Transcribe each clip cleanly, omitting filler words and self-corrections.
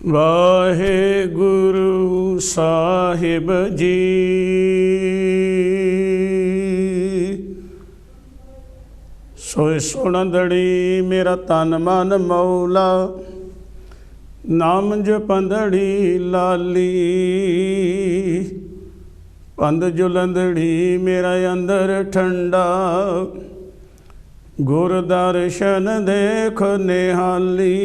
वाहेगुरु साहिब जी। सोए सुणदड़ी मेरा तन मन मौला, नाम जपंदड़ी लाली। पंद जुलंदड़ी मेरा अंदर ठंडा, गुर दर्शन देख निहाली।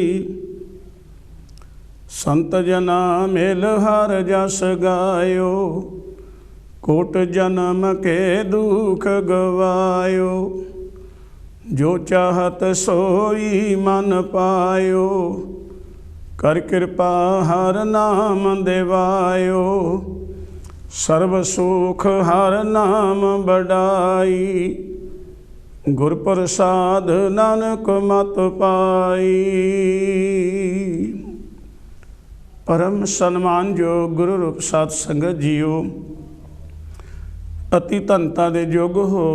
संत जना मिल हर जस गायो, कोट जन्म के दुख गवायो। जो चाहत सोई मन पायो, कर कृपा हर नाम देवायो। सर्व सुख हर नाम बढ़ाई, गुर प्रसाद नानक मत पाई। परम सन्मान जो गुरु रूप साध संगत जीओ, अति धनता दे योग हो,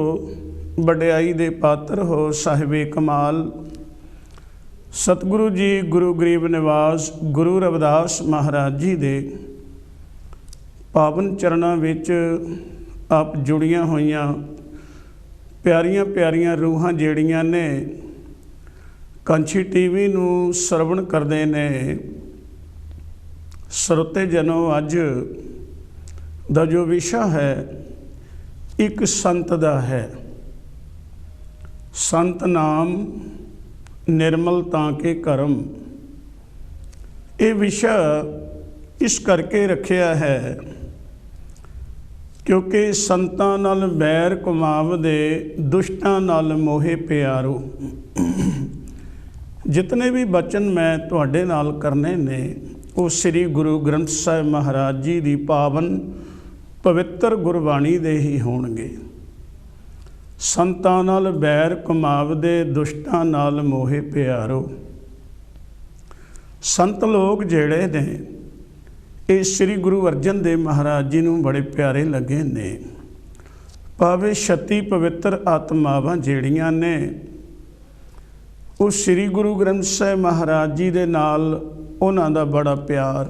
वड्याई दे पात्र हो। साहिबे कमाल सतगुरु जी गुरु गरीब निवास गुरु रविदास महाराज जी दे पावन चरणों विच आप जुड़ियां होइयां प्यारियां प्यारियां रूहां जेड़ियां ने कंछी टीवी नूं सरवण करदे ने। श्रोते जनों, अज दा जो विषय है एक संत दा है। संत नाम निर्मल ताके करम। ये विषय इस करके रखिया है क्योंकि संतां नाल बैर कमावदे, दुष्टां नाल मोहे प्यारो। जितने भी बचन मैं तुहाडे नाल करने ने वो श्री गुरु ग्रंथ साहिब महाराज जी की पावन पवित्र गुरबाणी दे ही होणगे। संतां नाल बैर कमावदे, दुष्टां नाल मोहे प्यारो। संत लोग जेड़े ने ये श्री गुरु अर्जन देव महाराज जी नूं बड़े प्यारे लगे ने। भावे 36 पवित्र आत्मावां जेड़ियां ने वो श्री गुरु ग्रंथ साहिब महाराज जी दे नाल उन्हां दा बड़ा प्यार,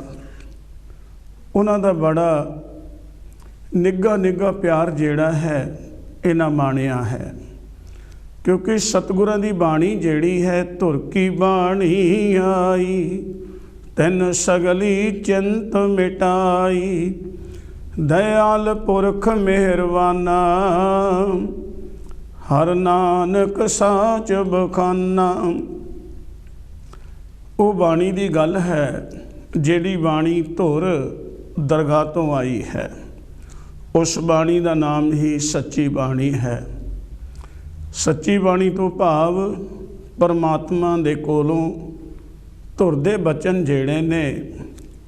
उन्हां दा बड़ा निघा निघा प्यार जेड़ा है इन्हां माणिया है। क्योंकि सतगुरां दी बाणी जेड़ी है, धुर की बाणी आई तैन सगली चिंत मिटाई। दयाल पुरख मेहरबाना, हर नानक साच बखाना। वो बाणी की गल है जिहड़ी बाणी धुर दरगाह तो आई है। उस बाणी का नाम ही सच्ची बाणी है। सच्ची बाणी तो भाव परमात्मा दे कोलों धुर दे बचन जेड़े ने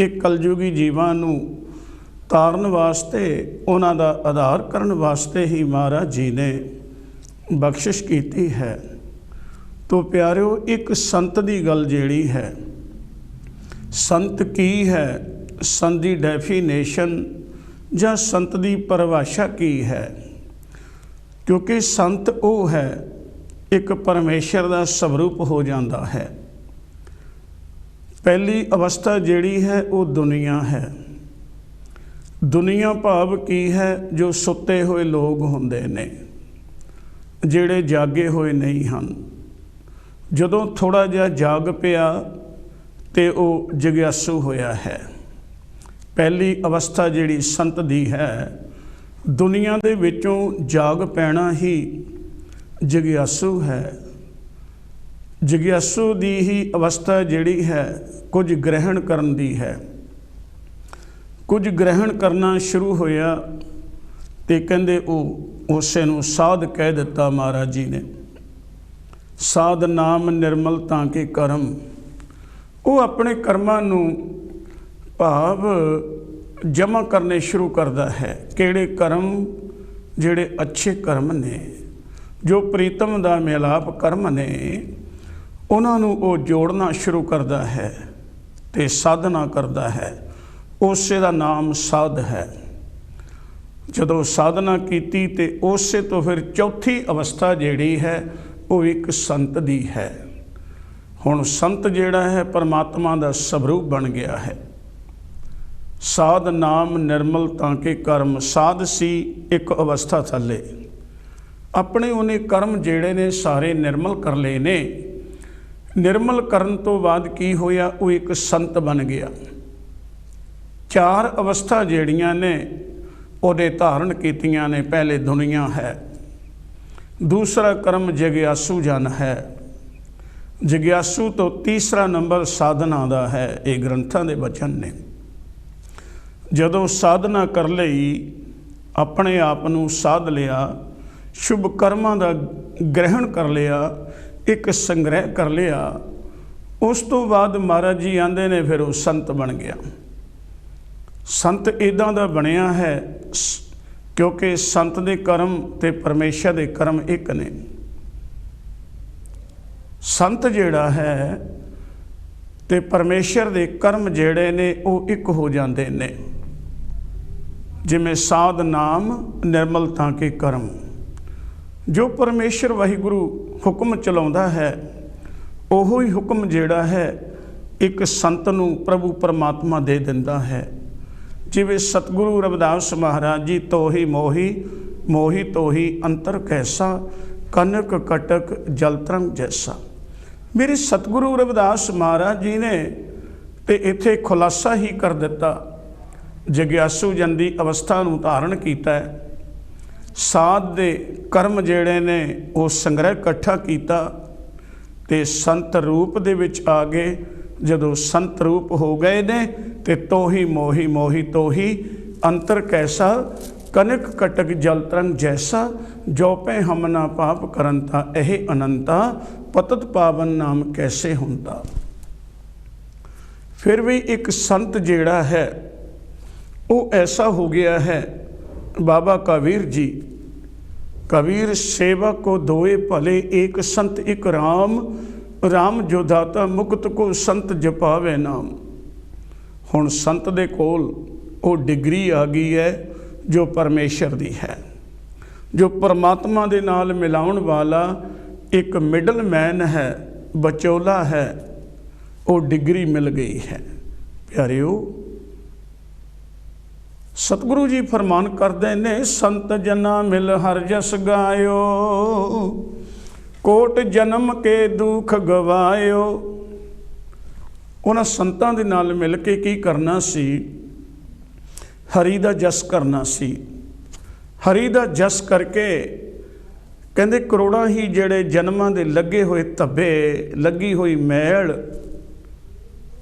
एक कलयुगी जीवां नूं तारन वास्ते, उन्हां दा आधार करन वास्ते ही महाराज जी ने बख्शिश कीती है। तो प्यारिओ, एक संत की गल जेड़ी है, संत की है, संत की डेफिनेशन या संत की परिभाषा की है। क्योंकि संत वो है एक परमेश्वर का स्वरूप हो जाता है। पहली अवस्था जेड़ी है वो दुनिया है। दुनिया भाव की है जो सुते हुए लोग होंदे ने, जेड़े जागे हुए नहीं हैं। जदों थोड़ा जिहा जाग पिया तो वो जग्यासू होया है। पहली अवस्था जिहड़ी संत दी है, दुनिया दे विचों जाग पैना ही जग्यासू है। जग्यासू दी ही अवस्था जिहड़ी है कुछ ग्रहण करन दी है। कुछ ग्रहण करना शुरू होया ते कहंदे उसे नूं साध कह दिता महाराज जी ने। साध नाम निर्मल ताके करम। वो अपने कर्मां नूं भाव जमा करने शुरू करता है। किहड़े कर्म? जिहड़े अच्छे कर्म ने, जो प्रीतम दा मिलाप कर्म ने, उन्हां नूं वो जोड़ना शुरू करता है ते साधना करता है। उसे दा नाम साध है। जदों साधना कीती ते उसे तो फिर चौथी अवस्था जिहड़ी है वो एक संत दी है। हुण संत जिहड़ा है परमात्मा दा स्वरूप बन गया है। साध नाम निर्मल ताके कर्म, साध सी एक अवस्था थले, अपने उन्हें कर्म जिहड़े ने सारे निर्मल कर लए ने। निर्मल करन तो बाद की होया, वो एक संत बन गया। चार अवस्था जिहड़ियां ने उहदे धारण कीतियां ने। पहले दुनिया है, दूसरा कर्म जिग्यासू जन है, जिग्यासू तो तीसरा नंबर साधना दा है। ये ग्रंथां दे वचन ने। जदों साधना कर लई, अपने आप नूं साध लिया, शुभ कर्मां दा ग्रहण कर लिया, एक संग्रह कर लिया, उस तो बाद महाराज जी आंदे ने फिर वो संत बन गया। संत इदां दा बनिया है क्योंकि संत दे कर्म ते परमेश्वर दे कर्म एक ने। संत जिहड़ा है ते परमेश्वर दे कर्म जिहड़े ने वो एक हो जाते ने। जिमें साध नाम निर्मल ताके कर्म, जो परमेश्वर वाहिगुरु हुक्म चलाउंदा है, ओहो ही हुक्म जिहड़ा है एक संत नूं प्रभु परमात्मा दे दिंदा है। जिवें सतगुरु रविदास महाराज जी, तो ही मोही मोही तो ही अंतर कैसा, कनक कटक जल तरंग जैसा। मेरे सतगुरु रविदास महाराज जी ने तो इत्थे खुलासा ही कर दिता। जिग्यासू जन दी अवस्था नूं धारण कीता है। साध दे कर्म जिहड़े ने वो संग्रह इकट्ठा कीता ते संत रूप दे विच आ गए। जदों संत रूप हो गए ने ते तो ही मोही मोही तो ही अंतर कैसा, कनक कटक जल तरंग जैसा। जो पे हम ना पाप करंता एह अनंता, पतत पावन नाम कैसे हुंदा। फिर भी एक संत जिहड़ा है वो ऐसा हो गया है। बाबा कबीर जी, कबीर सेवा को दोए भले, एक संत एक राम, राम जो दाता मुक्त को संत जपावे नाम। हुण संत दे कोल वो डिग्री आ गई है जो परमेश्वर दी है, जो परमात्मा दे नाल मिलाउण वाला एक मिडल मैन है, बचोला है। वो डिग्री मिल गई है। प्यारिओ, सतगुरु जी फरमान करते ने, संत जना मिल हर जस गायो, कोट जन्म के दुख गवायो। उन्हां संतां दे नाल मिल के की करना सी, हरी दा जस करना सी। हरी दा जस करके कहंदे करोड़ां ही जिहड़े जन्मां दे लगे हुए धब्बे, लगी हुई मैल,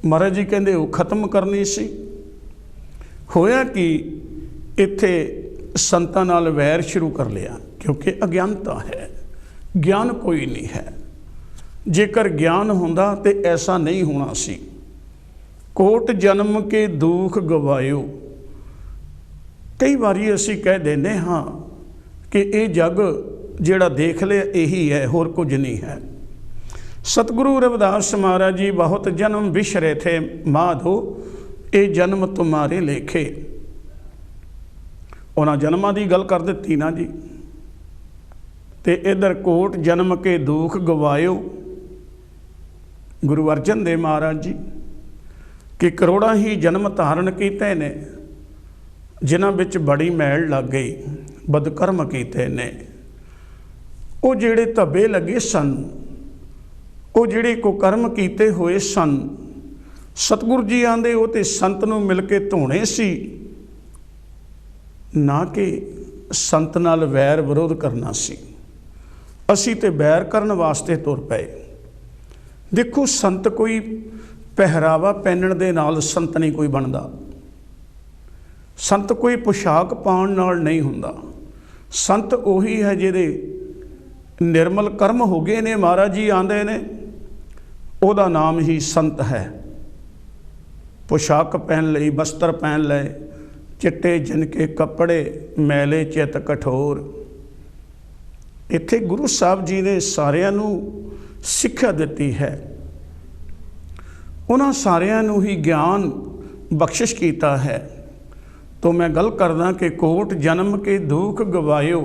महाराज जी कहंदे वो खत्म करनी सी। होया कि इत्थे संतां नाल वैर शुरू कर लिया, क्योंकि अज्ञानता है, ज्ञान कोई नहीं है। जेकर ज्ञान होंदा ते ऐसा नहीं होना सी। कोट जन्म के दुख गवायो। कई बारी असी कह देने हाँ कि ये जग जिहड़ा देख लिया यही है, होर कुछ नहीं है। सतगुरु रविदास महाराज जी बहुत जन्म बिछरे थे माधो, ये जन्म तुम्हारे लेखे। उन्हां जन्मां दी गल कर दित्ती ना जी। ते इधर कोट जन्म के दुख गवायो, गुरु अर्जन देव महाराज जी कि करोड़ां ही जन्म धारण कीते ने, जिन्हां विच बड़ी मैल लग गई, बदकर्म कीते ने। वो जिहड़े धब्बे लगे सन, वो जिहड़े कुकर्म कीते हुए सन, सतगुरु जी आंदे वो ते संत नूं मिल के धोने सी, ना कि संत नाल वैर विरोध करना सी। असी ते बैर करन वास्ते तुर पए। देखो, संत कोई पहरावा पहनण दे नाल संत नहीं कोई बनदा। संत कोई पोशाक पाउण नाल नहीं हुंदा। संत उही है जिहदे निर्मल कर्म हो गए ने। महाराज जी आंदे ने उहदा नाम ही संत है। पोशाक पहन लई, वस्त्र पहन लए, चिट्टे जिनके कपड़े, मैले चित कठोर। इत्थे गुरु साहब जी ने सारियां नूं सिक्ख्या दित्ती है। उन्हां सारियां नूं ही ज्ञान बख्शिश कीता है। तो मैं गल करदा कि कोट जन्म के दुख गवायो,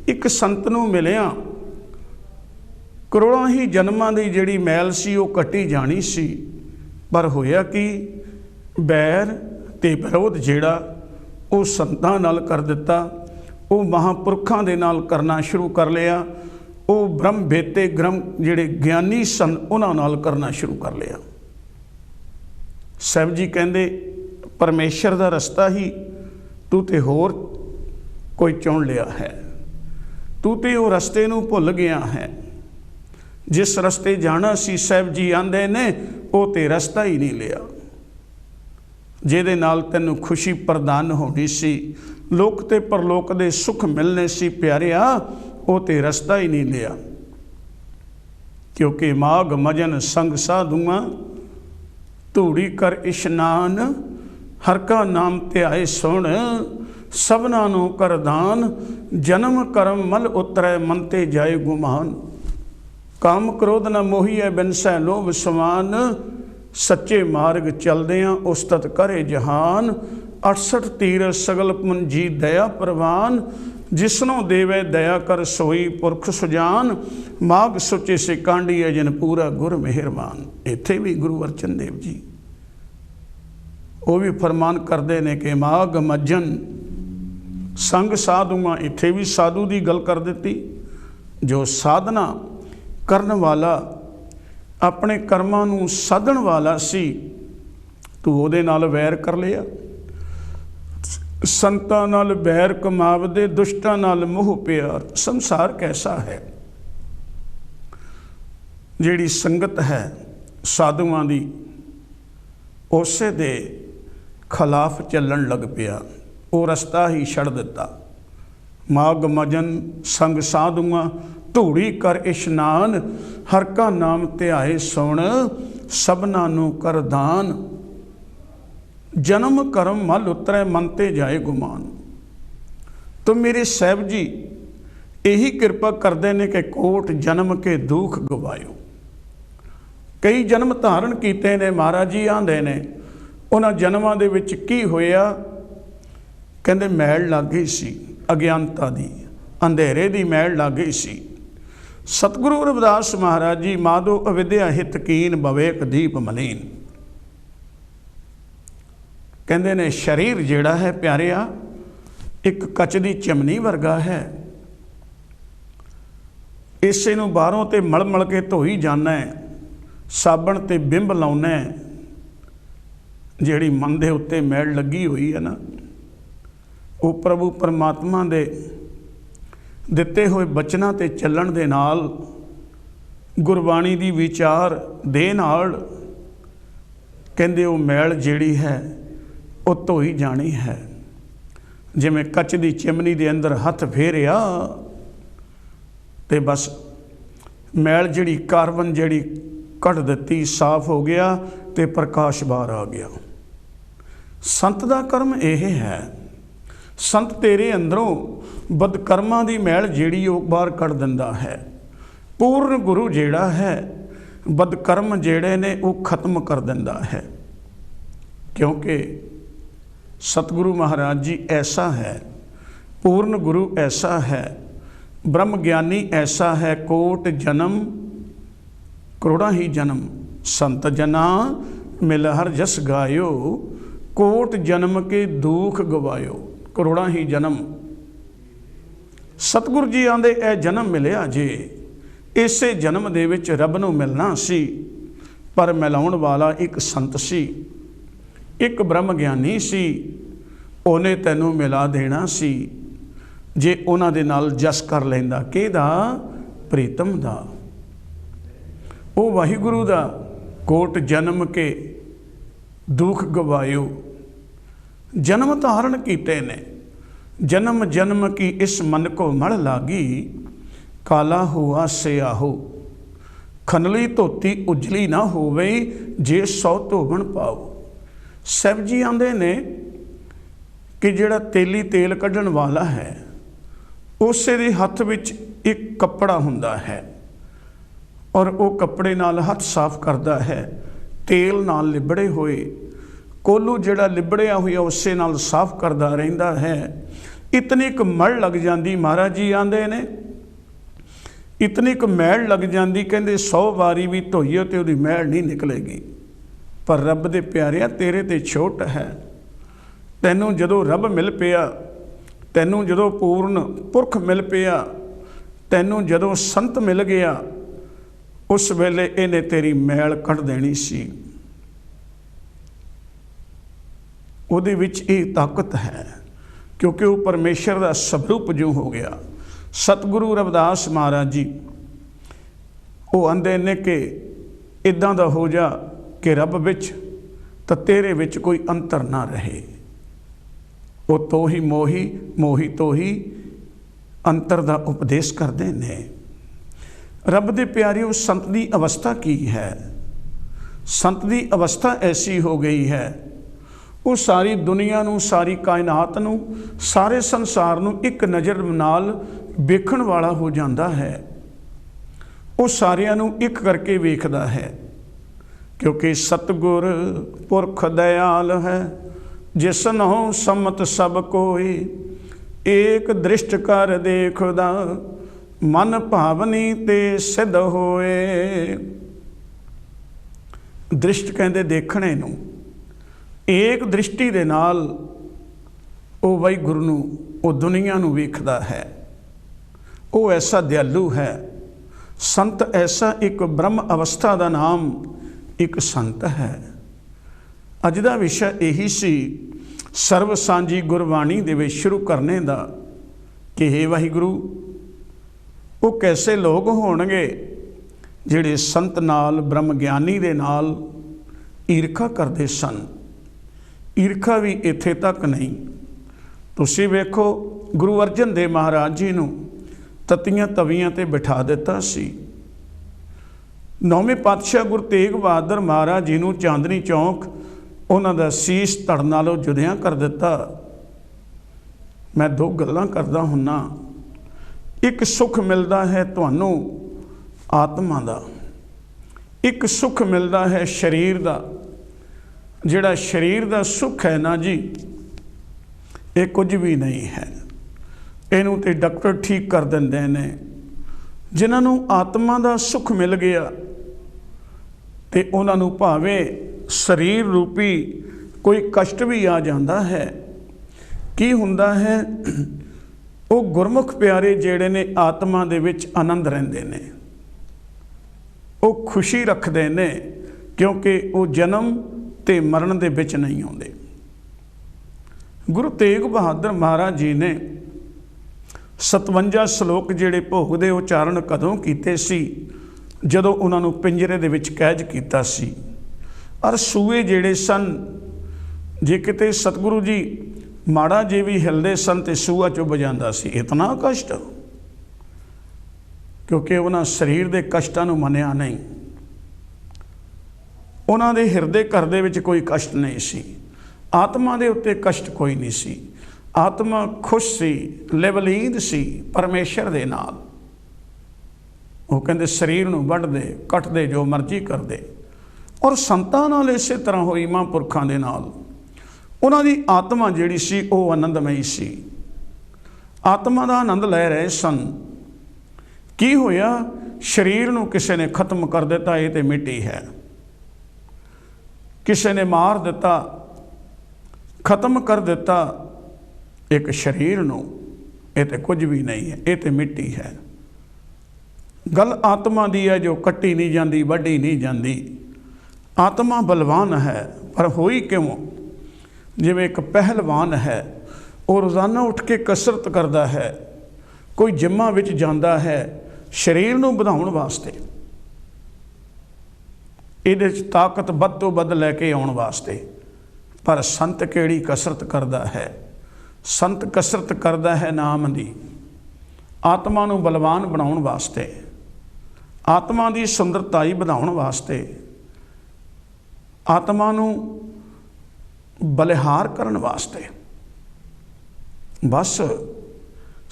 एक संत नूं मिलिया ਕਰੋੜਾਂ ਹੀ ਜਨਮਾਂ ਦੀ ਜਿਹੜੀ ਮੈਲ ਸੀ ਉਹ ਕੱਟੀ ਜਾਣੀ ਸੀ। ਪਰ ਹੋਇਆ ਕਿ ਬੈਰ ਤੇ ਵਿਰੋਧ ਜਿਹੜਾ ਉਹ ਸੰਤਾਂ ਨਾਲ ਕਰ ਦਿੱਤਾ, ਉਹ ਮਹਾਂਪੁਰਖਾਂ ਦੇ ਨਾਲ ਕਰਨਾ ਸ਼ੁਰੂ ਕਰ ਲਿਆ, ਉਹ ਬ੍ਰਹਮ ਬੇਤੇ ਗ੍ਰਮ ਜਿਹੜੇ ਗਿਆਨੀ ਸਨ ਉਹਨਾਂ ਨਾਲ ਕਰਨਾ ਸ਼ੁਰੂ ਕਰ ਲਿਆ। ਸਾਹਿਬ ਜੀ ਕਹਿੰਦੇ ਪਰਮੇਸ਼ਰ ਦਾ ਰਸਤਾ ਹੀ ਤੂੰ ਤੇ ਹੋਰ ਕੋਈ ਚੁਣ ਲਿਆ ਹੈ, ਤੂੰ ਤੇ ਉਹ ਰਸਤੇ ਨੂੰ ਭੁੱਲ ਗਿਆ ਹੈ। ਜਿਸ ਰਸਤੇ ਜਾਣਾ ਸੀ ਸਾਹਿਬ ਜੀ ਆਂਦੇ ਨੇ ਉਹ ਤੇ ਰਸਤਾ ਹੀ ਨਹੀਂ ਲਿਆ, ਜਿਹਦੇ ਨਾਲ ਤੈਨੂੰ ਖੁਸ਼ੀ ਪ੍ਰਦਾਨ ਹੋਣੀ ਸੀ, ਲੋਕ ਤੇ ਪਰਲੋਕ ਦੇ ਸੁੱਖ ਮਿਲਨੇ ਸੀ ਪਿਆਰਿਆ, ਉਹ ਤੇ ਰਸਤਾ ਹੀ ਨਹੀਂ ਲਿਆ। ਕਿਉਂਕਿ ਮਾਘ ਮਜਨ ਸੰਗ ਸਾਧੂਆਂ ਧੂੜੀ ਕਰ ਇਸ਼ਨਾਨ, ਹਰ ਕਾ ਨਾਮ ਧਿਆਏ ਸੁਣ ਸਭਨਾਂ ਨੂੰ ਕਰ ਦਾਨ, ਜਨਮ ਕਰਮ ਮਲ ਉਤਰੈ ਮਨ ਤੇ ਜਾਏ ਗੁਮਾਨ, ਕਾਮ ਕ੍ਰੋਧ ਨ ਮੋਹੀਐ ਬਿਨਸੈ ਲੋਭ ਸਮਾਨ, ਸੱਚੇ ਮਾਰਗ ਚਲਦਿਆਂ ਉਸਤਤ ਕਰੇ ਜਹਾਨ, 68 ਤੀਰ ਸਗਲ ਪੁੰਜੀ ਦਇਆ ਪ੍ਰਵਾਨ, ਜਿਸਨੋਂ ਦੇਵੇ ਦਇਆ ਕਰ ਸੋਈ ਪੁਰਖ ਸੁਜਾਨ, ਮਾਘ ਸੁਚੇ ਸੇ ਕਾਂਡੀਐ ਜਿਨ ਪੂਰਾ ਗੁਰ ਮਿਹਰਬਾਨ। ਇੱਥੇ ਵੀ ਗੁਰੂ ਅਰਜਨ ਦੇਵ ਜੀ ਉਹ ਵੀ ਫਰਮਾਨ ਕਰਦੇ ਨੇ ਕਿ ਮਾਘ ਮੱਜਨ ਸੰਗ ਸਾਧੂਆਂ, ਇੱਥੇ ਵੀ ਸਾਧੂ ਦੀ ਗੱਲ ਕਰ ਦਿੱਤੀ। ਜੋ ਸਾਧਨਾ ਕਰਨ ਵਾਲਾ, ਆਪਣੇ ਕਰਮਾਂ ਨੂੰ ਸਾਧਣ ਵਾਲਾ ਸੀ, ਤੂੰ ਉਹਦੇ ਨਾਲ ਵੈਰ ਕਰ ਲਿਆ। ਸੰਤਾਂ ਨਾਲ ਬੈਰ ਕਮਾਵਦੇ, ਦੁਸ਼ਟਾਂ ਨਾਲ ਮੋਹ ਪਿਆਰ। ਸੰਸਾਰ ਕੈਸਾ ਹੈ, ਜਿਹੜੀ ਸੰਗਤ ਹੈ ਸਾਧੂਆਂ ਦੀ ਉਸੇ ਦੇ ਖਿਲਾਫ ਚੱਲਣ ਲੱਗ ਪਿਆ, ਉਹ ਰਸਤਾ ਹੀ ਛੱਡ ਦਿੱਤਾ। ਮਾਘ ਮਜਨ ਸੰਗ ਸਾਧੂਆਂ ਧੂੜੀ ਕਰ ਇਸ਼ਨਾਨ, ਹਰ ਕਾ ਨਾਮ ਧਿਆਏ ਸੁਣ ਸਭਨਾਂ ਨੂੰ ਕਰ ਦਾਨ, ਜਨਮ ਕਰਮ ਮਲ ਉਤਰੈ ਮਨ ਤੇ ਜਾਏ ਗੁਮਾਨ। ਤੋ ਮੇਰੇ ਸਾਹਿਬ ਜੀ ਇਹੀ ਕਿਰਪਾ ਕਰਦੇ ਨੇ ਕਿ ਕੋਟ ਜਨਮ ਕੇ ਦੁੱਖ ਗਵਾਇਓ। ਕਈ ਜਨਮ ਧਾਰਨ ਕੀਤੇ ਨੇ, ਮਹਾਰਾਜ ਜੀ ਆਂਦੇ ਨੇ ਉਹਨਾਂ ਜਨਮਾਂ ਦੇ ਵਿੱਚ ਕੀ ਹੋਇਆ, ਕਹਿੰਦੇ ਮੈਲ ਲੱਗ ਗਈ ਸੀ, ਅਗਿਆਨਤਾ ਦੀ, ਅੰਧੇਰੇ ਦੀ ਮੈਲ ਲੱਗ ਗਈ ਸੀ। ਸਤਿਗੁਰੂ ਰਵਿਦਾਸ ਮਹਾਰਾਜ ਜੀ ਮਾਧੋ ਅਵਿਦਿਆ ਹਿਤ ਕੀਨ ਬਵੇਕ ਦੀਪ ਮਲੀਨ, ਕਹਿੰਦੇ ਨੇ ਸਰੀਰ ਜਿਹੜਾ ਹੈ ਪਿਆਰਿਆ ਇੱਕ ਕੱਚ ਦੀ ਚਿਮਨੀ ਵਰਗਾ ਹੈ, ਇਸੇ ਨੂੰ ਬਾਹਰੋਂ ਤੇ ਮਲ ਮਲ ਕੇ ਧੋਈ ਜਾਣਾ ਹੈ, ਸਾਬਣ ਤੇ ਬਿੰਬ ਲਾਉਣਾ ਹੈ, ਜਿਹੜੀ ਮਨ ਦੇ ਉੱਤੇ ਮੈਲ ਲੱਗੀ ਹੋਈ ਹੈ ਨਾ, ਉਹ ਪ੍ਰਭੂ ਪਰਮਾਤਮਾ ਦੇ ਦਿੱਤੇ ਹੋਏ ਬਚਨਾਂ ਤੇ ਚੱਲਣ ਦੇ ਨਾਲ, ਗੁਰਬਾਣੀ ਦੀ ਵਿਚਾਰ ਦੇ ਨਾਲ, ਕਹਿੰਦੇ ਉਹ ਮੈਲ ਜਿਹੜੀ ਹੈ ਉਹ ਧੋਈ ਜਾਣੀ ਹੈ। ਜਿਵੇਂ ਕੱਚ ਦੀ ਚਿਮਨੀ ਦੇ ਅੰਦਰ ਹੱਥ ਫੇਰਿਆ ਤੇ ਬਸ ਮੈਲ ਜਿਹੜੀ ਕਾਰਬਨ ਜਿਹੜੀ ਕੱਢ ਦਿੱਤੀ, ਸਾਫ਼ ਹੋ ਗਿਆ ਤੇ ਪ੍ਰਕਾਸ਼ ਬਾਹਰ ਆ ਗਿਆ। ਸੰਤ ਦਾ ਕਰਮ ਇਹ ਹੈ, ਸੰਤ ਤੇਰੇ ਅੰਦਰੋਂ ਬਦਕਰਮਾਂ ਦੀ ਮੈਲ ਜਿਹੜੀ ਉਹ ਬਾਹਰ ਕੱਢ ਦਿੰਦਾ ਹੈ। ਪੂਰਨ ਗੁਰੂ ਜਿਹੜਾ ਹੈ ਬਦਕਰਮ ਜਿਹੜੇ ਨੇ ਉਹ ਖਤਮ ਕਰ ਦਿੰਦਾ ਹੈ। ਕਿਉਂਕਿ ਸਤਿਗੁਰੂ ਮਹਾਰਾਜ ਜੀ ਐਸਾ ਹੈ, ਪੂਰਨ ਗੁਰੂ ਐਸਾ ਹੈ, ਬ੍ਰਹਮ ਗਿਆਨੀ ਐਸਾ ਹੈ, ਕੋਟ ਜਨਮ ਕਰੋੜਾਂ ਹੀ ਜਨਮ ਸੰਤ ਜਨਾ ਮਿਲ ਹਰ ਜਸ ਗਾਇਓ, ਕੋਟ ਜਨਮ ਕੇ ਦੁੱਖ ਗਵਾਇਓ। ਕਰੋੜਾਂ ਹੀ ਜਨਮ ਸਤਿਗੁਰੂ ਜੀ ਆਂਦੇ ਇਹ ਜਨਮ ਮਿਲਿਆ ਜੇ, ਇਸੇ ਜਨਮ ਦੇ ਵਿੱਚ ਰੱਬ ਨੂੰ ਮਿਲਣਾ ਸੀ, ਪਰ ਮਿਲਾਉਣ ਵਾਲਾ ਇੱਕ ਸੰਤ ਸੀ, ਇੱਕ ਬ੍ਰਹਮ ਗਿਆਨੀ ਸੀ, ਉਹਨੇ ਤੈਨੂੰ ਮਿਲਾ ਦੇਣਾ ਸੀ ਜੇ ਉਹਨਾਂ ਦੇ ਨਾਲ ਜਸ ਕਰ ਲੈਂਦਾ। ਕਿਹਦਾ? ਪ੍ਰੀਤਮ ਦਾ, ਉਹ ਵਾਹਿਗੁਰੂ ਦਾ। ਕੋਟ ਜਨਮ ਕੇ ਦੁੱਖ ਗਵਾਇਓ, ਜਨਮ ਧਾਰਨ ਕੀਤੇ ਨੇ, ਜਨਮ ਜਨਮ ਕੀ ਇਸ ਮਨ ਕੋ ਮੜ ਲਾਗੀ, ਕਾਲਾ ਹੁਆ ਸਿਆਹੋ ਖਨਲੀ ਧੋਤੀ ਉਜਲੀ ਨਾ ਹੋਵੇ, ਜੇ 100 ਧੋਵਣ ਪਾਓ। ਸਾਹਿਬ ਜੀ ਆਂਦੇ ਨੇ ਕਿ ਜਿਹੜਾ ਤੇਲੀ ਤੇਲ ਕੱਢਣ ਵਾਲਾ ਹੈ ਉਸੇ ਦੇ ਹੱਥ ਵਿੱਚ ਇੱਕ ਕੱਪੜਾ ਹੁੰਦਾ ਹੈ, ਔਰ ਉਹ ਕੱਪੜੇ ਨਾਲ ਹੱਥ ਸਾਫ਼ ਕਰਦਾ ਹੈ, ਤੇਲ ਨਾਲ ਲਿਬੜੇ ਹੋਏ ਕੋਲੂ ਜਿਹੜਾ ਲਿਬੜਿਆ ਹੋਇਆ ਉਸੇ ਨਾਲ ਸਾਫ਼ ਕਰਦਾ ਰਹਿੰਦਾ ਹੈ। ਇਤਨੀ ਕੁ ਮੜ ਲੱਗ ਜਾਂਦੀ, ਮਹਾਰਾਜ ਜੀ ਆਂਦੇ ਨੇ इतनी क मैल लग जाती, कहते 100 वारी भी धोईए तो उसकी मैल नहीं निकलेगी। पर रब दे प्यारिया तेरे ते छोट है। तैनूं जदों रब मिल पिया, तैनूं जदों पूर्ण पुरख मिल पिया, तैनूं जदों संत मिल गया, उस वेले इहने तेरी मैल कढ़ देनी सी। उहदे विच इह ताकत है क्योंकि वह परमेश्वर का स्वरूप जो हो गया। सतगुरु रविदास महाराज जी वो आंदे ने कि इदां दा हो जा कि रब विच तां तेरे विच कोई अंतर ना रहे। वो तो ही मोही, मोही तो ही अंतर का उपदेश करते हैं। रब दे प्यारिओ, संत की अवस्था की है? संत की अवस्था ऐसी हो गई है, वो सारी दुनिया नूं, सारी कायनात नूं, सारे संसार नूं एक नज़र नाल वेखण वाला हो जाता है। वो सारिਆਂ नूं एक करके वेखदा है, क्योंकि सतगुर पुरख दयाल है। जिसनों सम्मत सब कोई, एक दृष्ट कर देखदा, मन भावनी ते सिद्ध होए। दृष्ट कहते देखने नूं, एक दृष्टि दे नाल वो वाहिगुरू नूं, वो दुनिया नूं वेखदा है। वो ऐसा दयालु है। संत ऐसा एक ब्रह्म अवस्था का नाम एक संत है। अज का विषय यही सी सर्व सांझी गुरबाणी दे विच शुरू करने का कि हे वाहिगुरू, वो कैसे लोग होणगे जिहड़े संत नाल, ब्रह्म ज्ञानी दे नाल ईरखा करते सन। ईरखा भी इत्थे तक नहीं। तुसीं वेखो गुरु अर्जन देव महाराज जी नूं तत्तियां तवियां ते बिठा दिता सी। नौवें पातशाह गुरु तेग बहादुर महाराज जी नूं चांदनी चौक उन्हां दा सीस धड़ नालों जुदियां कर दिता। मैं दो गल्लां करदा हुन्ना, एक सुख मिलता है तुहानूं आत्मा का, एक सुख मिलता है शरीर का। जिहड़ा शरीर का सुख है ना जी, ये कुछ भी नहीं है। इनू तो डॉक्टर ठीक कर देंदे ने। जिन्हां नूं आत्मा का सुख मिल गया तो उन्हां नूं भावें शरीर रूपी कोई कष्ट भी आ जाता है। की हुंदा है? वो गुरमुख प्यारे जिहड़े ने आत्मा दे विच आनंद रहिंदे ने, वो खुशी रखते ने, क्योंकि वो जन्म ते मरण दे विच नहीं आउंदे। गुरु तेग बहादुर महाराज जी ने 57 श्लोक जिहड़े भोग दे उचारण कदों कीते सी? जदों उन्हां नूं पिंजरे दे विच कैद कीता सी। और सूए जिहड़े सन, जे किते सतगुरु जी माड़ा जे भी हिलदे सन ते सूआ चुभ जांदा सी। इतना कष्ट, क्योंकि उन्हां शरीर दे कष्टां नूं मन्निया नहीं। उन्हां दे हिरदे घर दे विच कोई कष्ट नहीं सी। आत्मा दे उत्ते कष्ट कोई नहीं सी। आत्मा खुश सी, लिवलीन सी परमेश्वर दे नाल। वो कहंदे शरीर नूं वढ दे, कट दे, जो मर्जी कर दे। और संतां नाल इसे तरह होई, महापुरखां दे नाल। उन्हां दी आत्मा जिहड़ी सी वो आनंदमई सी। आत्मा दा आनंद लै रहे सन। की होया? शरीर नूं किसे ने खत्म कर दिता, ये ते मिट्टी है। किसे ने मार दिता, खत्म कर दिता एक शरीर नूं, ये ते कुछ भी नहीं है, ये ते मिट्टी है। गल आत्मा दी है जो कट्टी नहीं जाती, वड्डी नहीं जाती। आत्मा बलवान है, पर होई क्यों? जिवें एक पहलवान है, वो रोज़ाना उठ के कसरत करता है, कोई जिम्मां विच जांदा है शरीर नूं वधाउण वास्ते, इहदे च ताकत वध तों वध लैके आउण वास्ते। पर संत किहड़ी कसरत करता है? संत कसरत करता है नाम दी, आत्मा नूं बलवान बनाउण वास्ते, आत्मा दी सुंदरताई वधाउण वास्ते, आत्मा नूं बलिहार करन वास्ते। बस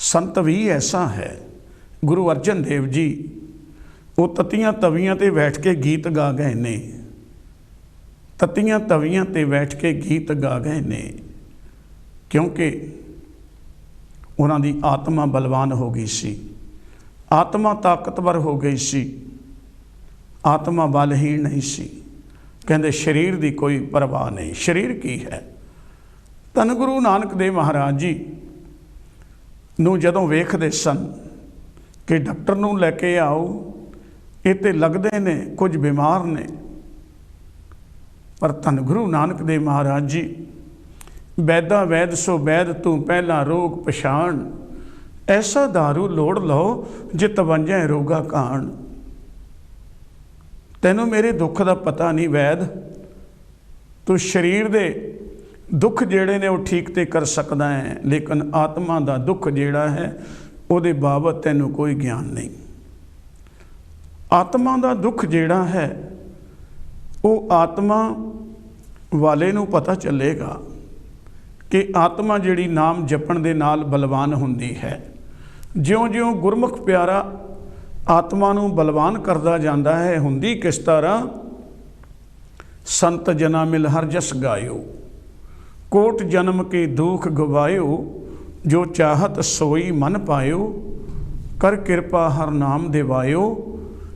संत भी ऐसा है। गुरु अर्जन देव जी वो तत्तियां तवियां ते बैठ के गीत गा गए ने। तत्तियां तवियां ते बैठ के गीत गा गए ने, क्योंकि उन्हां दी आत्मा बलवान हो गई सी। आत्मा ताकतवर हो गई सी, आत्मा बलहीन नहीं सी। कहते शरीर की कोई परवाह नहीं, शरीर की है। धन गुरु नानक देव महाराज जी नूं जदों वेखदे सन कि डॉक्टर नूं लैके आओ, ये तो लगते ने कुछ बीमार ने, पर धन गुरु नानक देव महाराज जी वैदा वैद सो वैद तू पहला रोग पछाण, ऐसा दारू लोड़ लो जित वंजै रोगा काण। तैनू मेरे दुख का पता नहीं वैद, तू शरीर दे दुख जेड़े ने वो ठीक ते कर सकदा है, लेकिन आत्मा का दुख जेड़ा है उहदे बाबत तैनू कोई ज्ञान नहीं। आत्मा का दुख जेड़ा है वो आत्मा वाले नू पता चलेगा कि आत्मा जिहड़ी नाम जपण दे नाल बलवान हुंदी है। ज्यों ज्यों गुरमुख प्यारा आत्मा नू बलवान करदा जांदा है, हुंदी किस तरह, संत जना मिल हर जस गायो, कोट जन्म के दुख गवायो, जो चाहत सोई मन पायो, कर कृपा हर नाम दिवायो,